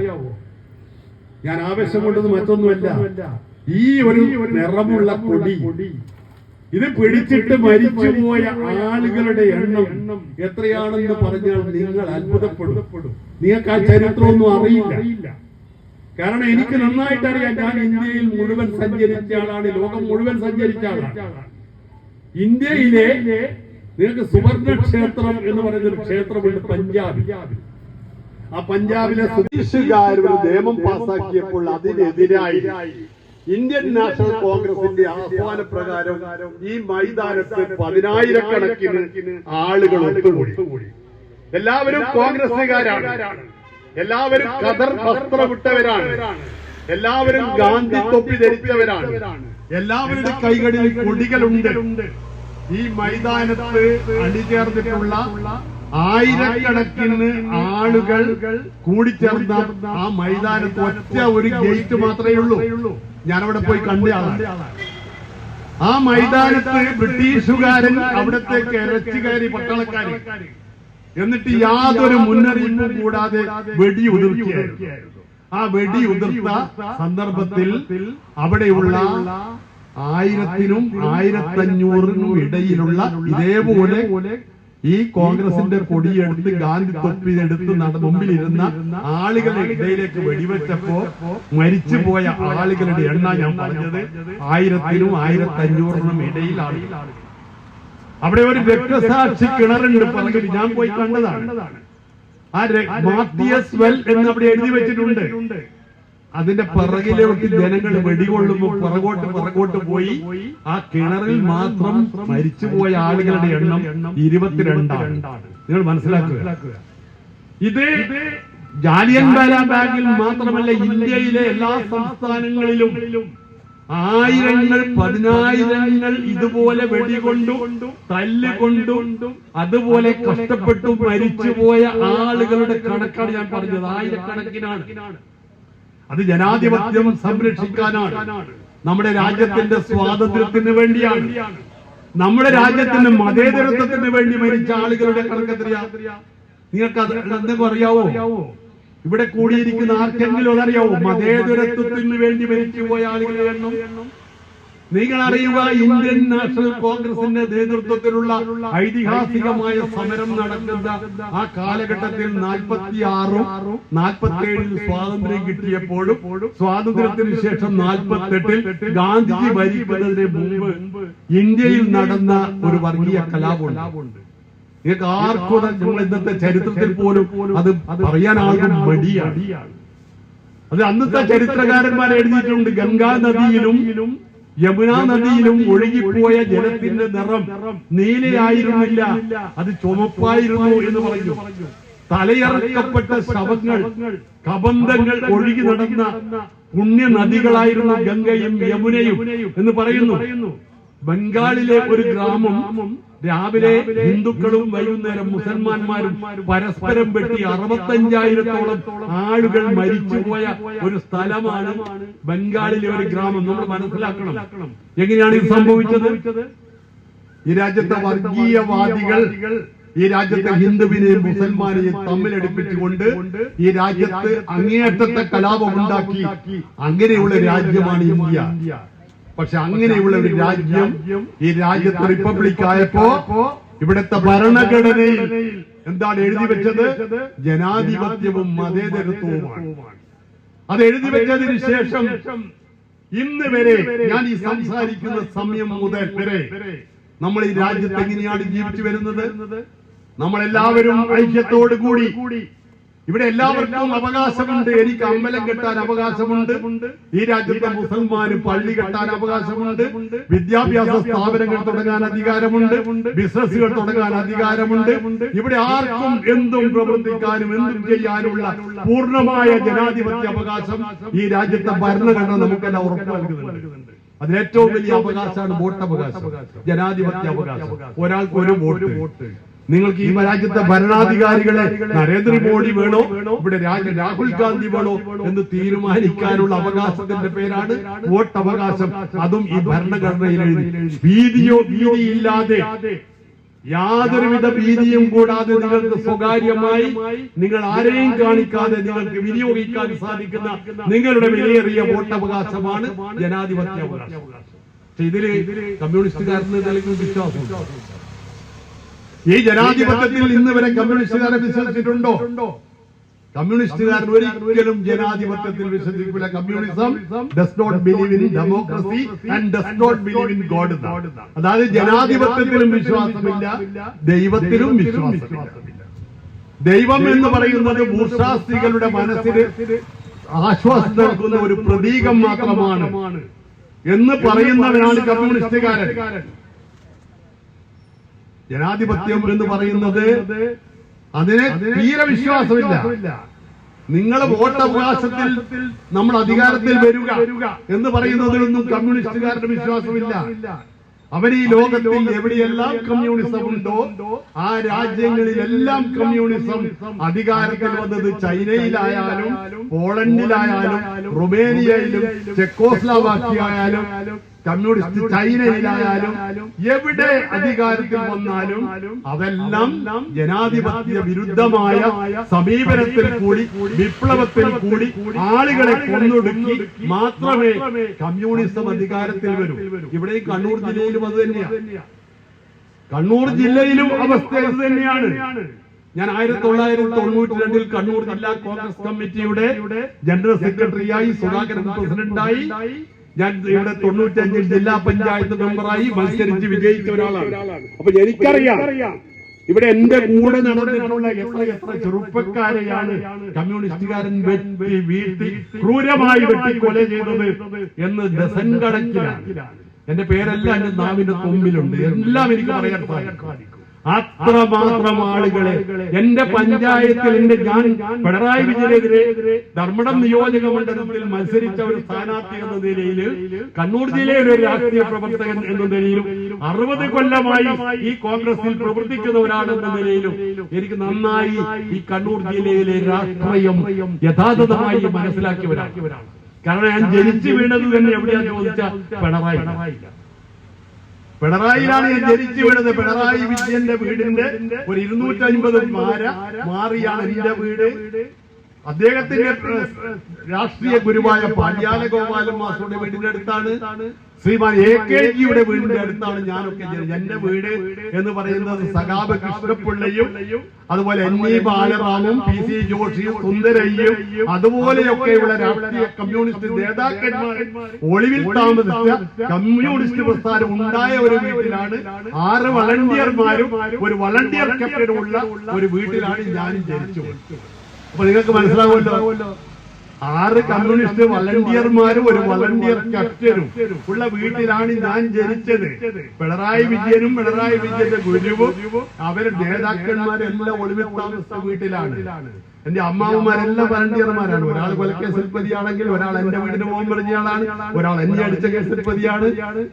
ഞാൻ ആവേശം കൊണ്ടത് മറ്റൊന്നുമല്ല, ഈ ഒരു നിറമുള്ള പൊടി ഇത് പിടിച്ചിട്ട് മരിച്ചുപോയ ആളുകളുടെ എണ്ണം എത്രയാണെന്ന് പറഞ്ഞാൽ നിങ്ങൾ അത്ഭുതപ്പെടും. നിങ്ങൾക്ക് ആ ചരിത്രമൊന്നും അറിയില്ല. കാരണം എനിക്ക് നന്നായിട്ട് അറിയാം. ഞാൻ ഇന്ത്യയിൽ മുഴുവൻ സഞ്ചരിച്ച ആളാണ്, ലോകം മുഴുവൻ സഞ്ചരിച്ച ആളാണ്. ഇന്ത്യയിലെ നിങ്ങൾക്ക് സുവർണ ക്ഷേത്രം എന്ന് പറയുന്നൊരു ക്ഷേത്രമുണ്ട് പഞ്ചാബിൽ. ആ പഞ്ചാബിലെ ബ്രിട്ടീഷുകാർ ഒരു നിയമം പാസാക്കിയപ്പോൾ അതിനെതിരായി ഇന്ത്യൻ നാഷണൽ കോൺഗ്രസിന്റെ ആഹ്വാന പ്രകാരം ഈ മൈതാനത്ത് 10,000-കണക്കിന് ആളുകൾ ഒത്തുകൂടി. എല്ലാവരും കോൺഗ്രസുകാരാണ്, എല്ലാവരും ഖദർ വസ്ത്രമിട്ടവരാണ്, എല്ലാവരും ഗാന്ധി തൊപ്പി ധരിച്ചവരാണ്, എല്ലാവരുടെ കൈകളിൽ കൊടികളുണ്ട്. ഈ മൈതാനത്ത് അണിചേർന്നിട്ടുള്ള ആയിരക്കണക്കിന് ആളുകൾ കൂടിച്ചേർന്ന ആ മൈതാനത്ത് ഒറ്റ ഒരു ഗേറ്റ് മാത്രമേ ഉള്ളൂ. ഞാനവിടെ പോയി കണ്ടയാളാണ്. ആ മൈതാനത്ത് ബ്രിട്ടീഷുകാരൻ അവിടത്തേക്ക് ഇരച്ചു കയറി, പട്ടാളക്കാരൻ, എന്നിട്ട് യാതൊരു മുന്നറിയിപ്പും കൂടാതെ വെടിയുതിർക്കുകയായിരുന്നു. ആ വെടിയുതിർത്ത സന്ദർഭത്തിൽ അവിടെയുള്ള 1000-നും 1500-നും ഇടയിലുള്ള ഇതേപോലെ ഈ കോൺഗ്രസിന്റെ കൊടിയെടുത്ത് ഗാന്ധി തൊപ്പിയെടുത്ത് മുമ്പിലിരുന്ന ആളുകളുടെ ഇടയിലേക്ക് വെടിവെച്ചപ്പോ മരിച്ചുപോയ ആളുകളുടെ എണ്ണം ഞാൻ പറഞ്ഞത് 1000-നും 1500-നും ഇടയിലാണ്. അവിടെ ഒരു രക്തസാക്ഷി കിണറുണ്ട് പറകിൽ, ഞാൻ പോയി കണ്ടതാണ്. ആ മാത്തിയസ് വെൽ എന്ന് അവിടെ എഴുതി വെച്ചിട്ടുണ്ട്. അതിന്റെ പിറകിലോട്ട് ജനങ്ങൾ വെടികൊള്ളുമ്പോൾ പിറകോട്ട് പോയി ആ കിണറിൽ മാത്രം മരിച്ചുപോയ ആളുകളുടെ എണ്ണം 22ആണ്. നിങ്ങൾ മനസ്സിലാക്കുക. ഇത് ജാലിയൻവാല ബാഗിൽ മാത്രമല്ല, ഇന്ത്യയിലെ എല്ലാ സംസ്ഥാനങ്ങളിലും 1000-ങ്ങൾ 10,000-ങ്ങൾ ഇതുപോലെ വെടികൊണ്ടും തല്ലുകൊണ്ടും അതുപോലെ കഷ്ടപ്പെട്ടു മരിച്ചുപോയ ആളുകളുടെ കണക്കാണ് ഞാൻ പറഞ്ഞത്. 1000-കണക്കിനാണ്. അത് ജനാധിപത്യം സംരക്ഷിക്കാനാണ്, നമ്മുടെ രാജ്യത്തിന്റെ സ്വാതന്ത്ര്യത്തിന് വേണ്ടിയാണ്, നമ്മുടെ രാജ്യത്തിന്റെ മതേതരത്വത്തിന് വേണ്ടി മരിച്ച ആളുകളുടെ കണക്കെത്രയാ നിങ്ങൾക്ക് എന്തെങ്കിലും അറിയാവോ? ഇവിടെ കൂടിയിരിക്കുന്ന ആർക്കെങ്കിലും അതറിയാവോ? മതേതരത്വത്തിന് വേണ്ടി മരിച്ചുപോയ ആളുകളുടെ എണ്ണം നിങ്ങൾ അറിയുക. ഇന്ത്യൻ നാഷണൽ കോൺഗ്രസിന്റെ നേതൃത്വത്തിലുള്ള ഐതിഹാസികമായ സമരം നടക്കുന്ന ആ കാലഘട്ടത്തിൽ 46-ഉം 47-ൽ സ്വാതന്ത്ര്യം കിട്ടിയപ്പോഴും സ്വാതന്ത്ര്യത്തിന് ശേഷം 48-ൽ ഗാന്ധിജി ഭരിക്കുന്നതിന് മുമ്പ് ഇന്ത്യയിൽ നടന്ന ഒരു വർഗീയ കലാപമുണ്ട്. നിങ്ങൾക്ക് ആർക്കും നമ്മൾ ഇന്നത്തെ ചരിത്രത്തിൽ പോലും അത് പറയാൻ ആളും മടിയാണ്. അത് അന്നത്തെ ചരിത്രകാരന്മാർ എഴുതിയിട്ടുണ്ട്. ഗംഗാ നദിയിലും യമുനാ നദിയിലും ഒഴുകിപ്പോയ ജലത്തിന്റെ നിറം നീലയായിരുന്നില്ല, അത് ചുമപ്പായിരുന്നു എന്ന് പറഞ്ഞു. തലയിറക്കപ്പെട്ട ശവങ്ങൾ, കബന്ധങ്ങൾ ഒഴുകി നടന്ന പുണ്യ നദികളായിരുന്നു ഗംഗയും യമുനയും എന്ന് പറയുന്നു. ബംഗാളിലെ ഒരു ഗ്രാമം രാവിലെ ഹിന്ദുക്കളും വൈകുന്നേരം മുസൽമാന്മാരും പരസ്പരം വെട്ടി 65,000-ഓളം ആളുകൾ മരിച്ചുപോയ ഒരു സ്ഥലമാണ് ബംഗാളിലെ ഒരു ഗ്രാമം. നമ്മൾ മനസ്സിലാക്കണം എങ്ങനെയാണ് ഇത് സംഭവിച്ചത്. ഈ രാജ്യത്തെ വർഗീയവാദികൾ ഈ രാജ്യത്തെ ഹിന്ദുവിനെയും മുസൽമാനെയും തമ്മിലടിപ്പിച്ചുകൊണ്ട് ഈ രാജ്യത്ത് അങ്ങേയറ്റത്തെ കലാപമുണ്ടാക്കി. അങ്ങനെയുള്ള രാജ്യമാണ് ഇന്ത്യ. പക്ഷെ അങ്ങനെയുള്ള ഒരു രാജ്യം ഈ രാജ്യത്ത് റിപ്പബ്ലിക് ആയപ്പോ ഇവിടുത്തെ ഭരണഘടനയിൽ എന്താണ് എഴുതി വെച്ചത്? ജനാധിപത്യവും മതേതരത്വവുമാണ്. അത് എഴുതി വെച്ചതിന് ശേഷം ഇന്ന് വരെ ഞാൻ ഈ സംസാരിക്കുന്ന സമയം മുതൽ വരെ നമ്മൾ ഈ രാജ്യത്ത് എങ്ങനെയാണ് ജീവിച്ചു വരുന്നത്? നമ്മളെല്ലാവരും ഐക്യത്തോടു കൂടി ഇവിടെ എല്ലാവർക്കും അവകാശമുണ്ട്. എനിക്ക് അമ്പലം കെട്ടാൻ അവകാശമുണ്ട്. ഈ രാജ്യത്തെ മുസൽമാന് പള്ളി കെട്ടാൻ അവകാശമുണ്ട്. വിദ്യാഭ്യാസ സ്ഥാപനങ്ങൾ തുടങ്ങാൻ അധികാരമുണ്ട്. ബിസിനസ്സുകൾ തുടങ്ങാൻ അധികാരമുണ്ട്. ഇവിടെ ആർക്കും എന്തും പ്രവർത്തിക്കാനും എന്തും ചെയ്യാനുള്ള പൂർണ്ണമായ ജനാധിപത്യ അവകാശം ഈ രാജ്യത്തെ ഭരണഘടന നമുക്കെല്ലാം ഉറപ്പു നൽകുന്നുണ്ട്. അതിലേറ്റവും വലിയ അവകാശമാണ് വോട്ടവകാശം, ജനാധിപത്യ അവകാശം. ഒരാൾക്ക് ഒരു വോട്ട്. നിങ്ങൾക്ക് ഈ രാജ്യത്തെ ഭരണാധികാരികളെ നരേന്ദ്രമോദി വേണോ ഇവിടെ രാഹുൽ ഗാന്ധി വേണോ എന്ന് തീരുമാനിക്കാനുള്ള അവകാശത്തിന്റെ പേരാണ് വോട്ട് അവകാശം. അതും ഈ ഭരണഘടനയിൽ എഴുതി. ഭീതിയില്ലാതെ യാതൊരുവിധ ഭീതിയും കൂടാതെ നിങ്ങൾക്ക് സ്വകാര്യമായി നിങ്ങൾ ആരെയും കാണിക്കാതെ നിങ്ങൾക്ക് വിനിയോഗിക്കാൻ സാധിക്കുന്ന നിങ്ങളുടെ വിലയേറിയ വോട്ടവകാശമാണ് ജനാധിപത്യ അവകാശം. ഇതില് കമ്മ്യൂണിസ്റ്റുകാർക്ക് നൽകുന്ന വിശ്വാസമുണ്ടോ? ഈ ജനാധിപത്യത്തിൽ ഇന്ന് വരെ കമ്മ്യൂണിസ്റ്റുകാരെ വിശ്വസിച്ചിട്ടുണ്ടോ? കമ്മ്യൂണിസ്റ്റുകാരൻ ഒരിക്കലും ജനാധിപത്യത്തിൽ വിശ്വസിക്കില്ല. Communism does not believe in democracy and does not believe in God. അതായത് ജനാധിപത്യത്തിലും വിശ്വാസമില്ല, ദൈവത്തിലും വിശ്വാസമില്ല. ദൈവം എന്ന് പറയുന്നത് ഭൂഷാസ്ത്രീകളുടെ മനസ്സിന് ആശ്വാസം നൽകുന്ന ഒരു പ്രതീകം മാത്രമാണ് എന്ന് പറയുന്നവരാണ് കമ്മ്യൂണിസ്റ്റുകാരൻ. ജനാധിപത്യം എന്ന് പറയുന്നത് അതിന് തീരെ വിശ്വാസമില്ല. നിങ്ങൾ വോട്ടവകാശത്തിൽ നമ്മൾ അധികാരത്തിൽ വരിക എന്ന് പറയുന്നതിലൊന്നും കമ്മ്യൂണിസ്റ്റുകാരുടെ വിശ്വാസമില്ല. അവർ ഈ ലോകത്തിൽ എവിടെയെല്ലാം കമ്മ്യൂണിസം ഉണ്ടോ ആ രാജ്യങ്ങളിലെല്ലാം കമ്മ്യൂണിസം അധികാരത്തിൽ വന്നത് ചൈനയിലായാലും പോളണ്ടിലായാലും റുമേനിയയിലും ചെക്കോസ്ലോവാക്യയിലായാലും കമ്മ്യൂണിസ്റ്റ് ചൈനയിലായാലും എവിടെ അധികാരത്തിൽ വന്നാലും അതെല്ലാം ജനാധിപത്യ വിരുദ്ധമായ സമീപനത്തിൽ കൂടി വിപ്ലവത്തിൽ കൂടി ആളുകളെ കൊന്നൊടുക്കി മാത്രമേ കമ്മ്യൂണിസം അധികാരത്തിൽ വരൂ. ഇവിടെ കണ്ണൂർ ജില്ലയിലും അത് തന്നെയാണ്. കണ്ണൂർ ജില്ലയിലും അവസ്ഥ ഇത് തന്നെയാണ്. ഞാൻ 1992 കണ്ണൂർ ജില്ലാ കോൺഗ്രസ് കമ്മിറ്റിയുടെ ജനറൽ സെക്രട്ടറിയായി, സുധാകരൻ പ്രസിഡന്റായി, ഞാൻ ഇവിടെ 95 ജില്ലാ പഞ്ചായത്ത് മെമ്പറായി മത്സരിച്ച് വിജയിച്ച ഒരാളാണ്. അപ്പൊ എനിക്കറിയാം ഇവിടെ എന്റെ കൂടെ നടന്നിട്ടുള്ള എത്ര ചെറുപ്പക്കാരെയാണ് കമ്മ്യൂണിസ്റ്റുകാരൻ വെട്ടി വീഴ്ത്തി ക്രൂരമായി വെട്ടിക്കൊല ചെയ്തത് എന്ന് ഡസൻ കണക്കിലാണ്. എന്റെ പേരെല്ലാം എന്റെ നാവിന്റെ തുമ്പിലുണ്ട്. എല്ലാം എനിക്ക് പറയാൻ സാധിക്കും. അത്രമാത്രം ആളുകളെ എന്റെ പഞ്ചായത്തിൽ ഞാൻ പിണറായി വിജയനെതിരെ ധർമ്മടം നിയോജക മണ്ഡലത്തിൽ മത്സരിച്ച ഒരു സ്ഥാനാർത്ഥി എന്ന നിലയിൽ, കണ്ണൂർ ജില്ലയിലെ ഒരു രാഷ്ട്രീയ പ്രവർത്തകൻ എന്ന നിലയിലും 60 കൊല്ലമായി ഈ കോൺഗ്രസിൽ പ്രവർത്തിക്കുന്ന ഒരാളെന്ന നിലയിലും എനിക്ക് നന്നായി ഈ കണ്ണൂർ ജില്ലയിലെ രാഷ്ട്രീയം യഥാർത്ഥമായി മനസ്സിലാക്കിയവരാണ്. കാരണം ഞാൻ ജനിച്ചു വീണത് തന്നെ എവിടെയാ ചോദിച്ചാൽ പിണറായിലാണ് ഞാൻ ജനിച്ചു വീണത്. പിണറായി വിജയന്റെ വീടിന്റെ ഒരു 250 മാറിയാണ് എന്റെ വീട്. അദ്ദേഹത്തിന്റെ രാഷ്ട്രീയ ഗുരുവായ പാണ്ഡ്യാല ഗോപാലൻ മാസ്റ്ററുടെ വീടിന്റെ അടുത്താണ്, ശ്രീമാൻ AKജിയുടെ വീടിന്റെ അടുത്താണ് ഞാനൊക്കെ. എന്റെ വീട് എന്ന് പറയുന്നത് സഖാബ് കൃഷ്ണപിള്ളയും അതുപോലെ NE ബാലറാമും PC ജോഷിയും സുന്ദരയ്യും അതുപോലെയൊക്കെയുള്ള രാഷ്ട്രീയ കമ്മ്യൂണിസ്റ്റ് നേതാക്കന്മാർ ഒളിവിൽ താമസിച്ച കമ്മ്യൂണിസ്റ്റ് പ്രസ്ഥാനം ഉണ്ടായ ഒരു വീട്ടിലാണ്. 6 വളണ്ടിയർമാരും ഒരു വളണ്ടിയർ ക്യാപ്റ്റനും ഉള്ള ഒരു വീട്ടിലാണ് ഞാൻ ജനിച്ചു. അപ്പൊ നിങ്ങൾക്ക് മനസ്സിലാവുമല്ലോ, 6 കമ്മ്യൂണിസ്റ്റ് വളണ്ടിയർമാരും ഒരു വളണ്ടിയർ ക്യാപ്റ്റനും ഉള്ള വീട്ടിലാണ് ഞാൻ ജനിച്ചത്. പിണറായി വിജയനും പിണറായി വിജയന്റെ ഗുരുവും അവരുടെ നേതാക്കന്മാരെല്ലാം ഒളിവിൽ താമസിച്ച വീട്ടിലാണ്. എന്റെ അമ്മാവന്മാരെല്ലാം വളണ്ടിയർമാരാണ്. ഒരാൾ കൊലക്കേസിൽ പ്രതിയാണെങ്കിൽ ഒരാൾ എന്റെ വീടിന് ബോംബ് എറിഞ്ഞയാളാണ്, ഒരാൾ എന്നെ അടിച്ച കേസിൽ പ്രതിയാണ്.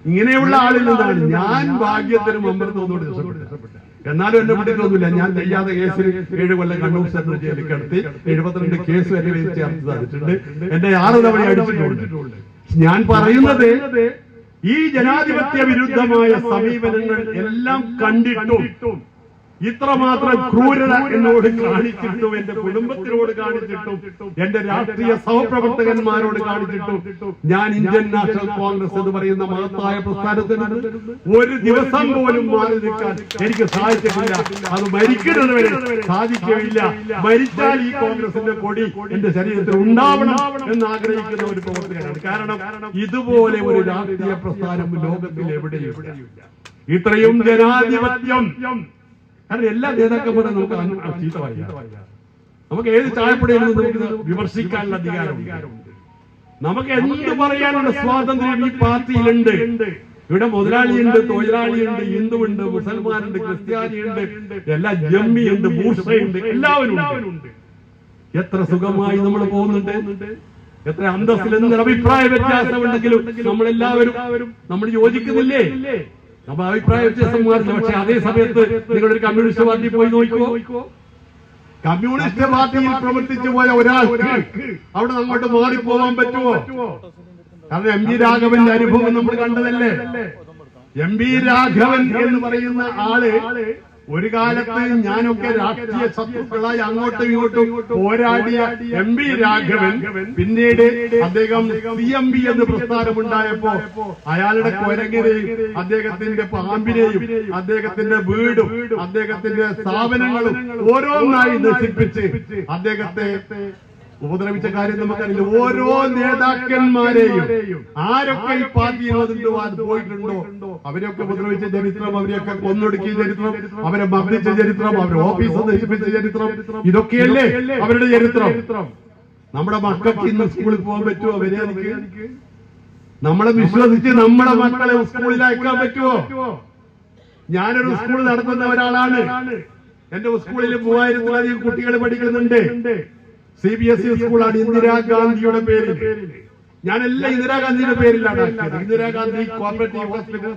ഇങ്ങനെയുള്ള ആളിൽ നിന്നാണ് ഞാൻ ഭാഗ്യത്തിനും അമ്പലത്തോടുകൂടി രക്ഷപ്പെട്ടത്. എന്നാലും എന്നെ പിടിക്കൊന്നുമില്ല. ഞാൻ ചെയ്യാത്ത കേസിൽ 7 കൊല്ലം കണ്ണൂർ സെൻട്രൽ ജയിലിൽ കിടത്തി 72 കേസ് എന്നെ ചേർത്ത് തന്നിട്ടുണ്ട്. എന്നെ 6 തവണ അടിച്ചിട്ടുണ്ട്. ഞാൻ പറയുന്നത് ഈ ജനാധിപത്യ വിരുദ്ധമായ സമീപനങ്ങൾ എല്ലാം കണ്ടിട്ടും ഇത്രമാത്രം ക്രൂരത എന്നോട് കാണിച്ചിട്ടും എന്റെ കുടുംബത്തിനോട് കാണിച്ചിട്ടും എന്റെ രാഷ്ട്രീയ സഹപ്രവർത്തകന്മാരോട് കാണിച്ചിട്ടും ഞാൻ ഇന്ത്യൻ നാഷണൽ കോൺഗ്രസ് എന്ന് പറയുന്ന മഹത്തായ പ്രസ്ഥാനത്തിന് ഒരു ദിവസം പോലും മാറി നിൽക്കാൻ എനിക്ക് സാധിച്ചിട്ടില്ല. അത് മരിക്കുന്നത് വരെ സാധിക്കുകയില്ല. മരിച്ചാൽ ഈ കോൺഗ്രസിന്റെ കൊടി എന്റെ ശരീരത്തിൽ ഉണ്ടാവണം എന്ന് ആഗ്രഹിക്കുന്ന ഒരു പ്രവർത്തകനാണ്. കാരണം ഇതുപോലെ ഒരു രാഷ്ട്രീയ പ്രസ്ഥാനം ലോകത്തിൽ എവിടെയില്ല. ഇത്രയും ജനാധിപത്യം. കാരണം എല്ലാ നേതാക്കന്മാരും നമുക്ക് ചീത്ത പറയാം. നമുക്ക് ഏത് ചായപ്പുടയിലും നമുക്ക് വിമർശിക്കാനുള്ള അധികാരമുണ്ട്. നമുക്ക് എന്ത് പറയാനുള്ള സ്വാതന്ത്ര്യം ഈ പാർട്ടിയിലുണ്ട്. ഇവിടെ മുതലാളിയുണ്ട്, തൊഴിലാളിയുണ്ട്, ഹിന്ദുവുണ്ട്, മുസൽമാനുണ്ട്, ക്രിസ്ത്യാനിയുണ്ട്, എല്ലാ ജമ്മിയുണ്ട്, ബൂർഷയുണ്ട്, എല്ലാവരും ഉണ്ട്. എത്ര സുഖമായി നമ്മൾ പോകുന്നുണ്ട്. എത്ര അന്തസ്സിൽ എന്ത് അഭിപ്രായ വ്യത്യാസമുണ്ടെങ്കിലും നമ്മളെല്ലാവരും നമ്മൾ യോജിക്കുന്നില്ലേ? അപ്പൊ അഭിപ്രായ വ്യത്യാസന്മാരില്ല. പക്ഷെ അതേ സമയത്ത് നിങ്ങളൊരു കമ്മ്യൂണിസ്റ്റ് പാർട്ടി പോയി നോക്കിക്കോ. കമ്മ്യൂണിസ്റ്റ് പാർട്ടിയിൽ പ്രവർത്തിച്ചു പോയ ഒരാൾക്ക് അവിടെ അങ്ങോട്ട് മാറിപ്പോവാൻ പറ്റുമോ? കാരണം എം വി രാഘവന്റെ അനുഭവം നമ്മൾ കണ്ടതല്ലേ. എം വി രാഘവൻ എന്ന് പറയുന്ന ആള് ഒരു കാലത്ത് ഞാനൊക്കെ രാഷ്ട്രീയ ശത്രുക്കളായി അങ്ങോട്ടും ഇങ്ങോട്ടും പോരാടിയ എം വി രാഘവൻ പിന്നീട് അദ്ദേഹം CMB എന്ന് പ്രസ്ഥാനമുണ്ടായപ്പോ അയാളുടെ കുരങ്ങിനെയും അദ്ദേഹത്തിന്റെ പാമ്പിനെയും അദ്ദേഹത്തിന്റെ വീടും അദ്ദേഹത്തിന്റെ സ്ഥാപനങ്ങളും ഓരോന്നായി നശിപ്പിച്ച് അദ്ദേഹത്തെ ഉപദ്രവിച്ച കാര്യം നമുക്കറിയില്ല. ഓരോ നേതാക്കന്മാരെയും ആരൊക്കെ ഈ പാർട്ടിയിൽ പോയിട്ടുണ്ടോ അവരെയൊക്കെ ഉപദ്രവിച്ച ചരിത്രം, അവരെയൊക്കെ കൊന്നൊടുക്കിയ ചരിത്രം, അവരെ മർദ്ദിച്ച ചരിത്രം, അവരുടെ ഓഫീസ് നശിപ്പിച്ച ചരിത്രം, ഇതൊക്കെയല്ലേ അവരുടെ ചരിത്രം. നമ്മുടെ മക്കൾക്ക് ഇന്ന് സ്കൂളിൽ പോകാൻ പറ്റുമോ? അവരെ നമ്മളെ വിശ്വസിച്ച് നമ്മളെ മക്കളെ സ്കൂളിൽ അയക്കാൻ പറ്റുമോ? ഞാനൊരു സ്കൂൾ നടത്തുന്ന ഒരാളാണ്. എന്റെ സ്കൂളിൽ 3000-ലധികം കുട്ടികൾ പഠിക്കുന്നുണ്ട്. CBSE സ്കൂളാണ്. ഇന്ദിരാഗാന്ധിയുടെ പേരിൽ. ഞാനെല്ലാം ഇന്ദിരാഗാന്ധിയുടെ പേരിലാണ് ആക്കിയത്. Indira Gandhi cooperative hospital,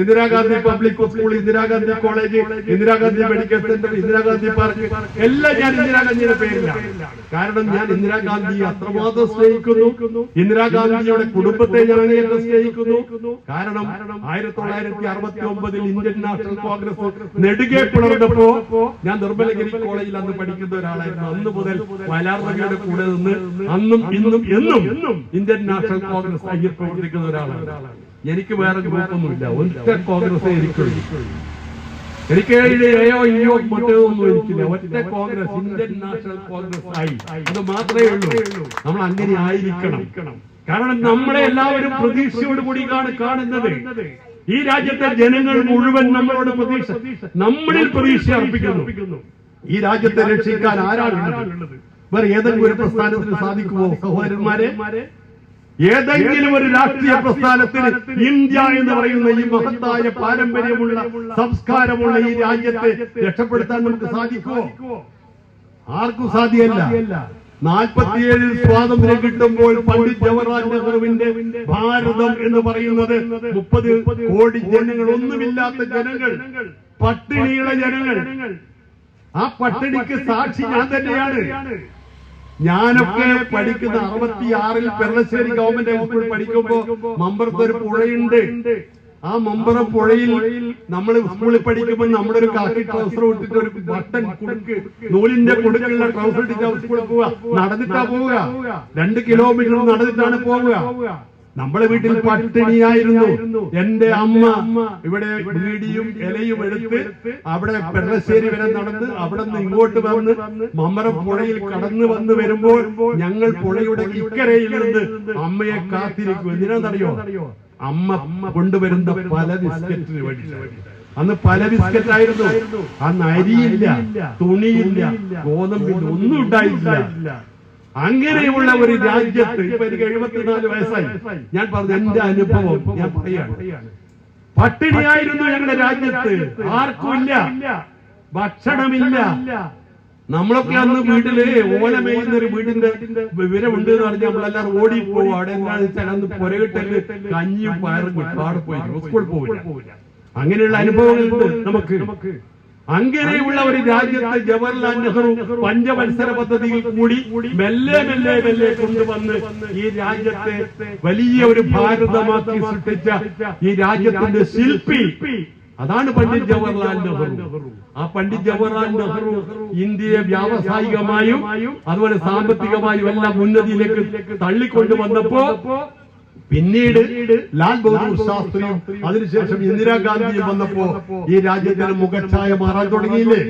Indira Gandhi public school, Indira Gandhi college, Indira Gandhi medical centre, Indira Gandhi park, എല്ലാം ഞാൻ ഇന്ദിരാഗാന്ധിയുടെ പേരിലാണ്. കാരണം ഞാൻ ഇന്ദിരാഗാന്ധിയെ അത്രമാത്രം സ്നേഹിക്കുന്നു. ഇന്ദിരാഗാന്ധിയുടെ കുടുംബത്തെ ഞാൻ അങ്ങേയറ്റം സ്നേഹിക്കുന്നു. കാരണം 1969 ഇന്ത്യൻ നാഷണൽ കോൺഗ്രസ് നെടുകെ പിളർന്നപ്പോ ഞാൻ നിർമ്മലഗിരി കോളേജിൽ അന്ന് പഠിക്കുന്ന ഒരാളായിരുന്നു. അന്ന് മുതൽ വയലാർ കൂടെ നിന്ന് അന്നും ഇന്നും എന്നും ഇന്ത്യൻ നാഷണൽ കോൺഗ്രസ് ഐ പ്രവർത്തിക്കുന്ന ഒരാളാണ്. എനിക്ക് വേറെ ഗ്രൂപ്പൊന്നുമില്ല. ഒറ്റ കോൺഗ്രസ് എനിക്ക് എയോ ഇയോ മറ്റേതൊന്നും എനിക്കില്ല. ഒറ്റ കോൺഗ്രസ്, ഇന്ത്യൻ നാഷണൽ കോൺഗ്രസ് ആയി. അത് മാത്രമേ ഉള്ളൂ. നമ്മൾ അങ്ങനെ ആയിരിക്കണം. കാരണം നമ്മളെ എല്ലാവരും പ്രതീക്ഷയോടുകൂടി കാണുന്നത്. ഈ രാജ്യത്തെ ജനങ്ങൾ മുഴുവൻ നമ്മളോട് നമ്മളിൽ പ്രതീക്ഷ അർപ്പിക്കുന്നു. ഈ രാജ്യത്തെ രക്ഷിക്കാൻ ആരാണുള്ളത്? വേറെ ഏതെങ്കിലും ഒരു പ്രസ്ഥാനത്തിന് സാധിക്കുമോ സഹോദരന്മാരെ? ഏതെങ്കിലും ഒരു രാഷ്ട്രീയ പ്രസ്ഥാനത്തിന് ഇന്ത്യ എന്ന് പറയുന്ന ഈ മഹത്തായ പാരമ്പര്യമുള്ള സംസ്കാരമുള്ള ഈ രാജ്യത്തെ രക്ഷപ്പെടുത്താൻ നമുക്ക് സാധിക്കുമോ? ആർക്കും സാധ്യമല്ല. 47 സ്വാതന്ത്ര്യം കിട്ടുമ്പോൾ പണ്ഡിറ്റ് ജവഹർലാൽ നെഹ്റുവിന്റെ ഭാരതം എന്ന് പറയുന്നത് 30 കോടി ജനങ്ങൾ, ഒന്നുമില്ലാത്ത ജനങ്ങൾ, പട്ടിണിയുള്ള ജനങ്ങൾ. ആ പട്ടിണിക്ക് സാക്ഷി ഞാൻ തന്നെയാണ്. ഞാനൊക്കെ പഠിക്കുന്ന 66-ൽ പെർളശ്ശേരി ഗവൺമെന്റ് ഹൈസ്കൂൾ പഠിക്കുമ്പോ മമ്പറത്ത് ഒരു പുഴയുണ്ട്. ആ മമ്പറ പുഴയിൽ നമ്മൾ സ്കൂളിൽ പഠിക്കുമ്പോൾ നമ്മുടെ ഒരു കാക്കി ട്രൗസർ ഇട്ടിട്ട് ഒരു ബട്ടൺ കുടുക്ക്, നൂലിന്റെ കുടുക്കുള്ള ട്രൗസർ ഇട്ടിട്ട് സ്കൂളിൽ പോവുക. നടന്നിട്ടാ പോവുക. 2 കിലോമീറ്റർ നടന്നിട്ടാണ് പോവുക. നമ്മുടെ വീട്ടിൽ പട്ടിണിയായിരുന്നു. എന്റെ അമ്മ ഇവിടെ ബീഡിയും ഇലയും എടുത്ത് അവിടെ പെർളശ്ശേരി വരെ നടന്ന് അവിടെ നിന്ന് ഇങ്ങോട്ട് വന്ന് മമ്പറ പുഴയിൽ കടന്നു വന്ന് വരുമ്പോൾ ഞങ്ങൾ പുഴയുടെ ഇക്കരയിൽ നിന്ന് അമ്മയെ കാത്തിരിക്കും. എന്തിനാണെന്നറിയോ? അമ്മ കൊണ്ടുവരുന്ന പല ബിസ്ക്കറ്റിന് വേണ്ടി. അന്ന് പല ബിസ്ക്കറ്റ് ആയിരുന്നു. അന്ന് അരിയില്ല, തുണിയില്ല, ഗോതമ്പില്ല, ഒന്നും ഉണ്ടായില്ല. അങ്ങനെയുള്ള ഒരു രാജ്യത്ത് ഇപ്പൊ എനിക്ക് 74 വയസ്സായി. ഞാൻ പറഞ്ഞ എന്റെ അനുഭവം ഞാൻ പറയാണ്. പട്ടിണിയായിരുന്നു ഞങ്ങളുടെ രാജ്യത്ത്. ആർക്കുമില്ല, ഭക്ഷണമില്ല. നമ്മളൊക്കെ അന്ന് വീട്ടില് ഓല മേയുന്ന ഒരു വീടിന്റെ വിവരമുണ്ട് എന്ന് പറഞ്ഞാൽ നമ്മളെല്ലാവരും ഓടിപ്പോവും. അവിടെ എന്താണെന്ന് വെച്ചാൽ അന്ന് പുരകിട്ടല് കഞ്ഞിയും പയറും അവിടെ പോയി സ്കൂളിൽ പോവില്ല. അങ്ങനെയുള്ള അനുഭവങ്ങളുണ്ട് നമുക്ക്. അങ്ങനെയുള്ള ഒരു രാജ്യത്ത് ജവഹർലാൽ നെഹ്റു പഞ്ചവത്സര പദ്ധതിയിൽ കൂടി മെല്ലെ കൊണ്ടുവന്ന് ഈ രാജ്യത്തെ വലിയ ഒരു ഭാരതമാക്കി സൃഷ്ടിച്ച ഈ രാജ്യത്തിന്റെ ശില്പി അതാണ് പണ്ഡിറ്റ് ജവഹർലാൽ നെഹ്റു. ആ പണ്ഡിറ്റ് ജവഹർലാൽ നെഹ്റു ഇന്ത്യയെ വ്യാവസായികമായും അതുപോലെ സാമ്പത്തികമായും എല്ലാം ഉന്നതിയിലേക്ക് തള്ളിക്കൊണ്ടുവന്നപ്പോ പിന്നീട് ലാൽ ബഹദൂർ ശാസ്ത്രിയും അതിനുശേഷം ഇന്ദിരാഗാന്ധിയും വന്നപ്പോ ഈ രാജ്യത്തിന് മുഖച്ഛായ മാറാൻ തുടങ്ങിയില്ലേ?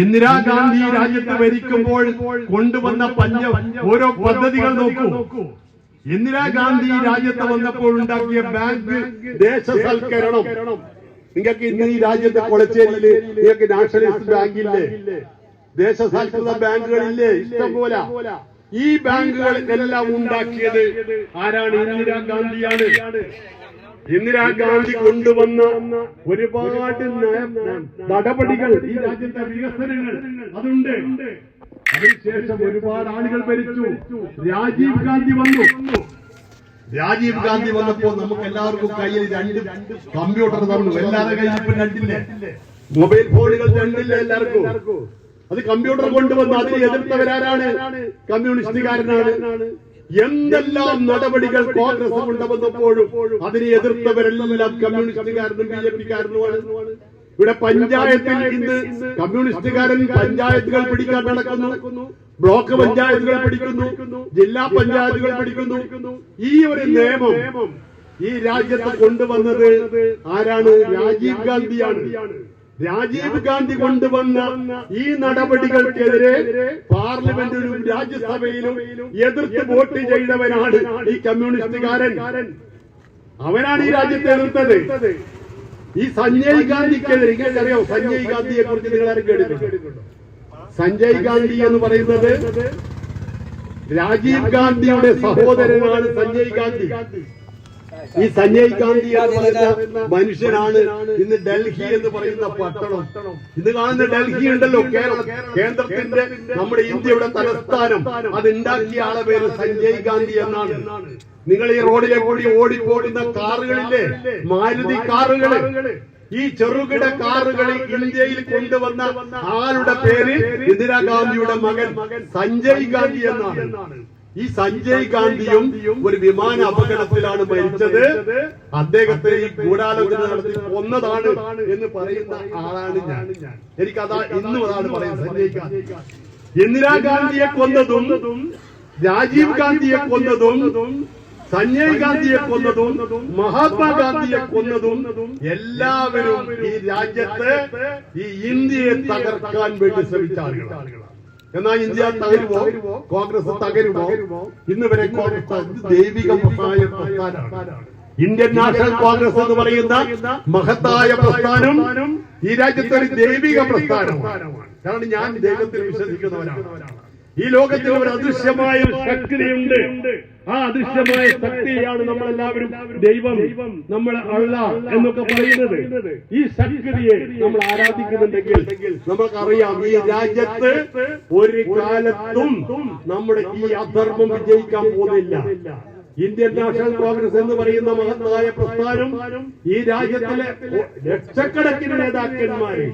ഇന്ദിരാഗാന്ധി രാജ്യത്ത് ഭരിക്കുമ്പോൾ കൊണ്ടുവന്ന ഓരോ പദ്ധതികൾ നോക്കൂ. ഇന്ദിരാഗാന്ധി രാജ്യത്ത് വന്നപ്പോൾ ഉണ്ടാക്കിയ ബാങ്ക് ദേശസൽക്കരണം. നിങ്ങൾക്ക് ഇന്ന് ഈ രാജ്യത്തെ കൊളച്ചേരിയില് നിങ്ങൾക്ക് നാഷണലിസ്റ്റ് ബാങ്കില്ലേ, ദേശസാൽകൃത ബാങ്കുകളില്ലേ, ഇഷ്ടംപോലെ. ഈ ബാങ്കുകളെല്ലാം ഉണ്ടാക്കിയത് ആരാണ്? ഇന്ദിരാഗാന്ധിയാണ്. ഇന്ദിരാഗാന്ധി കൊണ്ടുവന്ന ഒരുപാട് നടപടികൾ, ഈ രാജ്യത്തെ വികസനങ്ങൾ അതുണ്ട്. അതിനുശേഷം ഒരുപാട് ആളുകൾ ഭരിച്ചു. രാജീവ് ഗാന്ധി വന്നു. രാജീവ് ഗാന്ധി വന്നപ്പോൾ നമുക്ക് എല്ലാവർക്കും കയ്യിൽ 2 കമ്പ്യൂട്ടർ തന്നു. എല്ലാവരുടെ കയ്യിൽ ഇപ്പൊ 2 മൊബൈൽ ഫോണുകൾ 2 എല്ലാവർക്കും. അത് കമ്പ്യൂട്ടർ കൊണ്ടുവന്ന് അതിനെ എതിർത്തവരാരാണ്? കമ്മ്യൂണിസ്റ്റുകാരനാണ്. എന്തെല്ലാം നടപടികൾ കോൺഗ്രസ് കൊണ്ടുവന്നപ്പോഴും അതിനെ എതിർത്തവരെല്ലാം കമ്മ്യൂണിസ്റ്റുകാരനും BJP കാരനുമാണ്. ഇവിടെ പഞ്ചായത്തിൽ ഇന്ന് കമ്മ്യൂണിസ്റ്റുകാരൻ പഞ്ചായത്തുകൾ പിടിക്കാൻ നടക്കുന്നു, ബ്ലോക്ക് പഞ്ചായത്തുകൾ പിടിക്കുന്നു, ജില്ലാ പഞ്ചായത്തുകൾ പിടിക്കുന്നു. ഈ ഒരു നിയമം ഈ രാജ്യത്ത് കൊണ്ടുവന്നത് ആരാണ്? രാജീവ് ഗാന്ധിയാണ്. രാജീവ് ഗാന്ധി കൊണ്ടുവന്ന ഈ നടപടികൾക്കെതിരെ പാർലമെന്റിലും രാജ്യസഭയിലും എതിർത്ത് വോട്ട് ചെയ്തവനാണ് ഈ കമ്മ്യൂണിസ്റ്റുകാരൻ. അവനാണ് ഈ രാജ്യത്തെ എതിർത്തത്. ഈ സഞ്ജയ് ഗാന്ധിക്കെതിരെ നിങ്ങൾക്കറിയാം, സഞ്ജയ് ഗാന്ധിയെ കുറിച്ച് നിങ്ങളാരും കേട്ടിട്ടുണ്ടോ? സഞ്ജയ് ഗാന്ധി എന്ന് പറയുന്നത് രാജീവ് ഗാന്ധിയുടെ സഹോദരനാണ് സഞ്ജയ് ഗാന്ധി. ഈ സഞ്ജയ് ഗാന്ധി എന്ന് പറയുന്ന മനുഷ്യനാണ് ഇന്ന് ഡൽഹി എന്ന് പറയുന്ന പട്ടണം. ഇന്ന് കാണുന്ന ഡൽഹി ഉണ്ടല്ലോ, കേന്ദ്രത്തിന്റെ നമ്മുടെ ഇന്ത്യയുടെ തലസ്ഥാനം, അത് ഉണ്ടാക്കിയ ആളെ പേര് സഞ്ജയ് ഗാന്ധി എന്നാണ്. നിങ്ങൾ ഈ റോഡിലെ കൂടി ഓടിപ്പോടുന്ന കാറുകളില്ലേ, മാരുതി കാറുകള്, ഈ ചെറുകിട കാറുകളിൽ ഇന്ത്യയിൽ കൊണ്ടുവന്ന ആളുടെ പേര് ഇന്ദിരാഗാന്ധിയുടെ മകൻ സഞ്ജയ് ഗാന്ധി എന്നാണ്. ഈ സഞ്ജയ് ഗാന്ധിയും ഒരു വിമാന അപകടത്തിലാണ് മരിച്ചത്. അദ്ദേഹത്തെ ഈ ഗൂഢാലോചന നടത്തി കൊന്നതാണ് എന്ന് പറയുന്ന ആളാണ് ഞാൻ. എനിക്കതാ ഇന്നും അതാണ് പറയുന്നത്. സഞ്ജയ് ഗാന്ധി ഇന്ദിരാഗാന്ധിയെ കൊന്നതും രാജീവ് ഗാന്ധിയെ കൊന്നതും സഞ്ജയ് ഗാന്ധിയെ കൊന്നതും മഹാത്മാഗാന്ധിയെ കൊന്നതും എല്ലാവരും ഈ രാജ്യത്ത് ഈ ഇന്ത്യയെ തകർക്കാൻ വേണ്ടി ശ്രമിച്ച ആളുകളാണ്. എന്നാൽ ഇന്ത്യ തകരുമോ? കോൺഗ്രസ് തകരുമോ? ഇന്ന് വരെ കോൺഗ്രസ് ദൈവിക പ്രസ്ഥാനമാണ്. ഇന്ത്യൻ നാഷണൽ കോൺഗ്രസ് എന്ന് പറയുന്ന മഹത്തായ പ്രസ്ഥാനം ഈ രാജ്യത്തെ ഒരു ദൈവിക പ്രസ്ഥാനമാണ്. കാരണം ഞാൻ ദൈവത്തിൽ വിശ്വസിക്കുന്നവരാണ്. ഈ ലോകത്തിൽ ഒരു അദൃശ്യമായ ശക്തിയുണ്ട്. ആ അദൃശ്യമായ ശക്തിയാണ് നമ്മളെല്ലാവരും ദൈവം, നമ്മൾ അള്ളാഹ് എന്നൊക്കെ പറയുന്നത്. ഈ ശക്തിയെ നമ്മൾ ആരാധിക്കുന്നുണ്ടെങ്കിൽ നമുക്കറിയാം ഈ രാജ്യത്ത് ഒരു കാലത്തും നമ്മുടെ ഈ അധർമ്മം വിജയിക്കാൻ പോകുന്നില്ല. ഇന്ത്യൻ നാഷണൽ കോൺഗ്രസ് എന്ന് പറയുന്ന മഹത്തായ പ്രസ്ഥാനം ഈ രാജ്യത്തിലെ ലക്ഷക്കണക്കിന് നേതാക്കന്മാര്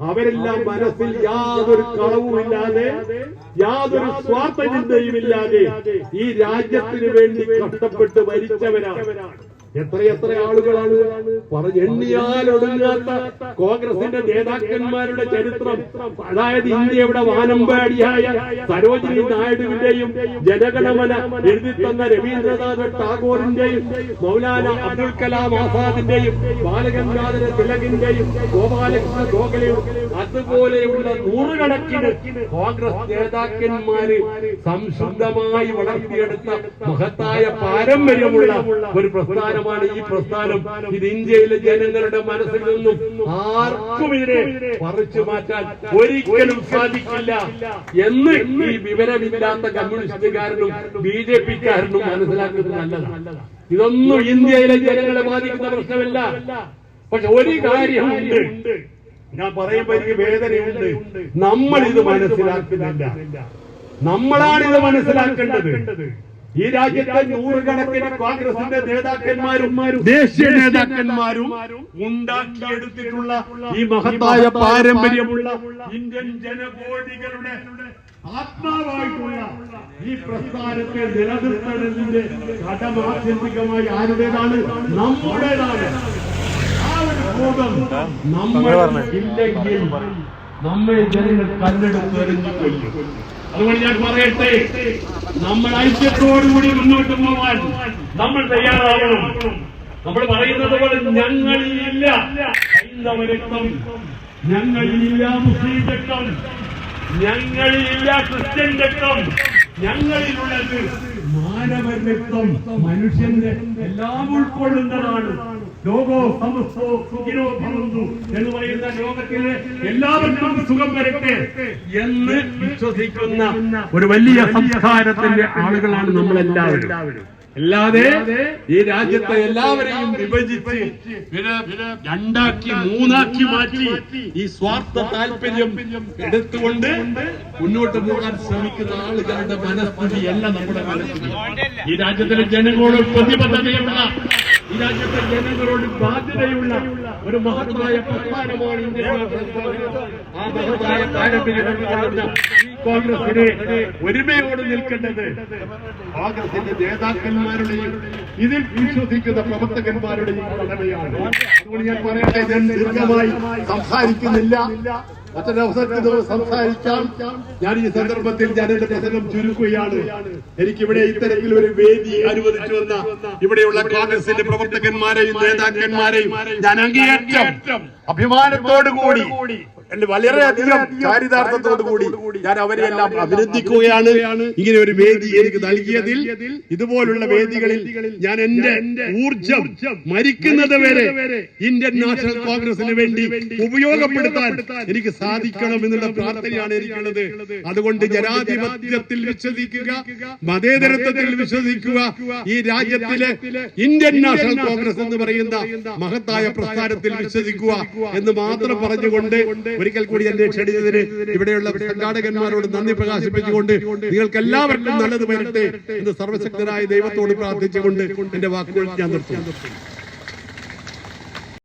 അവരെല്ലാം മനസ്സിൽ യാതൊരു കളവുമില്ലാതെ, യാതൊരു സ്വാർത്ഥ ചിന്തയുമില്ലാതെ ഈ രാജ്യത്തിന് വേണ്ടി കഷ്ടപ്പെട്ട് ഭരിച്ചവരാണ്. എത്രയെത്ര ആളുകളാണ് പറഞ്ഞെണ്ണിയാൽ ഒടുങ്ങാത്ത കോൺഗ്രസിന്റെ നേതാക്കന്മാരുടെ ചരിത്രം. അതായത് ഇന്ത്യയുടെ വാനമ്പാടിയായ സരോജിനി നായിഡുവിന്റെയും ജനഗണമന എഴുതി തന്ന രവീന്ദ്രനാഥ് ടാഗോറിന്റെയും മൗലാന അബ്ദുൽ കലാം ആസാദിന്റെയും ബാലഗംഗാധര തിലകിന്റെയും ഗോപാലകൃഷ്ണ ഗോഖലെയും അതുപോലെയുള്ള നൂറുകണക്കിന് കോൺഗ്രസ് നേതാക്കന്മാര് സംശുദ്ധമായി വളർത്തിയെടുത്ത മഹത്തായ പാരമ്പര്യമുള്ള ഒരു പ്രസ്ഥാനമാണ് ഈ പ്രസ്ഥാനം. ഇത് ഇന്ത്യയിലെ ജനങ്ങളുടെ മനസ്സിൽ നിന്നും ആർക്കും ഇതിനെ പറിച്ചു മാറ്റാൻ ഒരിക്കലും സാധിക്കില്ല എന്ന് ഈ വിവരമില്ലാത്ത കമ്മ്യൂണിസ്റ്റുകാരനും BJP-കാരനും മനസ്സിലാക്കുന്നത് നല്ലതാണ്. ഇതൊന്നും ഇന്ത്യയിലെ ജനങ്ങളെ ബാധിക്കുന്ന പ്രശ്നമല്ല. പക്ഷെ ഒരു കാര്യമുണ്ട്, ഞാൻ പറയുമ്പോൾ എനിക്ക് വേദനയുണ്ട്. നമ്മളിത് മനസ്സിലാക്കുന്നില്ല. നമ്മളാണിത് മനസ്സിലാക്കേണ്ടത്. ഈ രാജ്യത്തെ നൂറുകണക്കിന് കോൺഗ്രസിന്റെ നേതാക്കന്മാരും ദേശീയ നേതാക്കന്മാരും ഉണ്ടാക്കിയെടുത്തിട്ടുള്ള ഈ മഹത്തായ പാരമ്പര്യമുള്ള ഇന്ത്യൻ ജനകോടികളുടെ ആത്മാവായിട്ടുള്ള ഈ പ്രസ്ഥാനത്തെ നിലനിർത്തേണ്ടതിന്റെ കടമാത്യന്തികമായി ആരുടേതാണ്? നമ്മുടേതാണ്. ആ ഒരു ബോധം നമ്മൾ ഇല്ലെങ്കിൽ നമ്മെ ജനങ്ങൾ കല്ലെടുത്ത് എറിഞ്ഞു കൊല്ലും. അതുകൊണ്ട് ഞാൻ പറയട്ടെ, നമ്മൾ ഐക്യത്തോടുകൂടി മുന്നോട്ട് പോവാൻ നമ്മൾ തയ്യാറാവണം. നമ്മൾ പറയുന്നത് പോലെ ഞങ്ങളിലില്ല ഹൈന്ദവ രക്തം, ഞങ്ങളിലില്ല മുസ്ലിം രക്തം, ഞങ്ങളിലില്ല ക്രിസ്ത്യൻ രക്തം, ഞങ്ങളിലുള്ളത് മാനവ രക്തം, മനുഷ്യന്റെ എല്ലാം ഉൾക്കൊള്ളുന്നതാണ്. ലോകോ സമസ്തോ സുഖിനോ ഭവന്തു എന്ന് പറയുന്ന ലോകത്തിലെ എല്ലാവർക്കും സുഖം വരട്ടെ എന്ന് വിശ്വസിക്കുന്ന ഒരു വലിയ സംസ്കാരത്തിന്റെ ആളുകളാണ് നമ്മളെല്ലാവരും. അല്ലാതെ ഈ രാജ്യത്തെ എല്ലാവരെയും വിഭജിച്ച് രണ്ടാക്കി മൂന്നാക്കി മാറ്റി ഈ സ്വാർത്ഥ താല്പര്യം എടുത്തുകൊണ്ട് മുന്നോട്ട് പോകാൻ ശ്രമിക്കുന്ന ആളുകളുടെ മനസ്ഥിതിയല്ല നമ്മുടെ മനസ്ഥിതി. ഈ രാജ്യത്തിലെ ജനങ്ങളോട് പ്രതിബദ്ധതയുള്ള, ഈ രാജ്യത്തെ ജനങ്ങളോട് ബാധ്യതയുള്ള ഒരു മഹത്തായ പ്രസ്ഥാനമാണ് ഇന്ത്യൻ പ്രസ്ഥാനം. ആ മഹത്തായ പാരമ്പര്യമുള്ള ഈ കോൺഗ്രസിനെ ഒരുമയോട് നിൽക്കേണ്ടത് കോൺഗ്രസിന്റെ നേതാക്കന്മാരുടെയും ഇതിൽ വിശ്വസിക്കുന്ന പ്രവർത്തകന്മാരുടെയും കടമയാണ്. അതുകൊണ്ട് ഞാൻ പറയട്ടെ, ഞാൻ ദീർഘമായി സംസാരിക്കുന്നില്ല, മറ്റൊരവസരത്തിൽ സംസാരിക്കാം. ഞാൻ ഈ സന്ദർഭത്തിൽ ഞാൻ എന്റെ പ്രസംഗം ചുരുക്കുകയാണ്. എനിക്കിവിടെ ഇത്തരത്തിൽ ഒരു വേദി അനുവദിച്ചു വന്ന ഇവിടെയുള്ള കോൺഗ്രസിന്റെ പ്രവർത്തകന്മാരെയും നേതാക്കന്മാരെയും ഞാൻ അങ്ങേയറ്റം അഭിമാനത്തോടുകൂടി, വളരെയധികം ചാരിതാർത്ഥത്തോടുകൂടി ഞാൻ അവരെയെല്ലാം അഭിനന്ദിക്കുകയാണ്. ഇങ്ങനെ ഒരു വേദി എനിക്ക് നൽകിയതിൽ, ഇതുപോലുള്ള വേദികളിൽ ഞാൻ എന്റെ ഊർജം മരിക്കുന്നത് വരെ ഇന്ത്യൻ നാഷണൽ കോൺഗ്രസിന് വേണ്ടി ഉപയോഗപ്പെടുത്താൻ എനിക്ക് സാധിക്കണം എന്നുള്ള പ്രാർത്ഥനയാണ് എനിക്കുള്ളത്. അതുകൊണ്ട് ജനാധിപത്യത്തിൽ വിശ്വസിക്കുക, മതേതരത്വത്തിൽ വിശ്വസിക്കുക, ഈ രാജ്യത്തിലെ ഇന്ത്യൻ നാഷണൽ കോൺഗ്രസ് എന്ന് പറയുന്ന മഹത്തായ പ്രസ്ഥാനത്തിൽ വിശ്വസിക്കുക എന്ന് മാത്രം പറഞ്ഞുകൊണ്ട് ഒരിക്കൽ കൂടി എന്നെ ക്ഷണിച്ചതിന് ഇവിടെയുള്ള സംഘാടകന്മാരോട് നന്ദി പ്രകാശിപ്പിച്ചുകൊണ്ട് നിങ്ങൾക്ക് എല്ലാവർക്കും നല്ലത് വരട്ടെ എന്ന് സർവശക്തനായ ദൈവത്തോട് പ്രാർത്ഥിച്ചുകൊണ്ട് എന്റെ വാക്കുകൾ ഞാൻ നിർത്തുന്നു.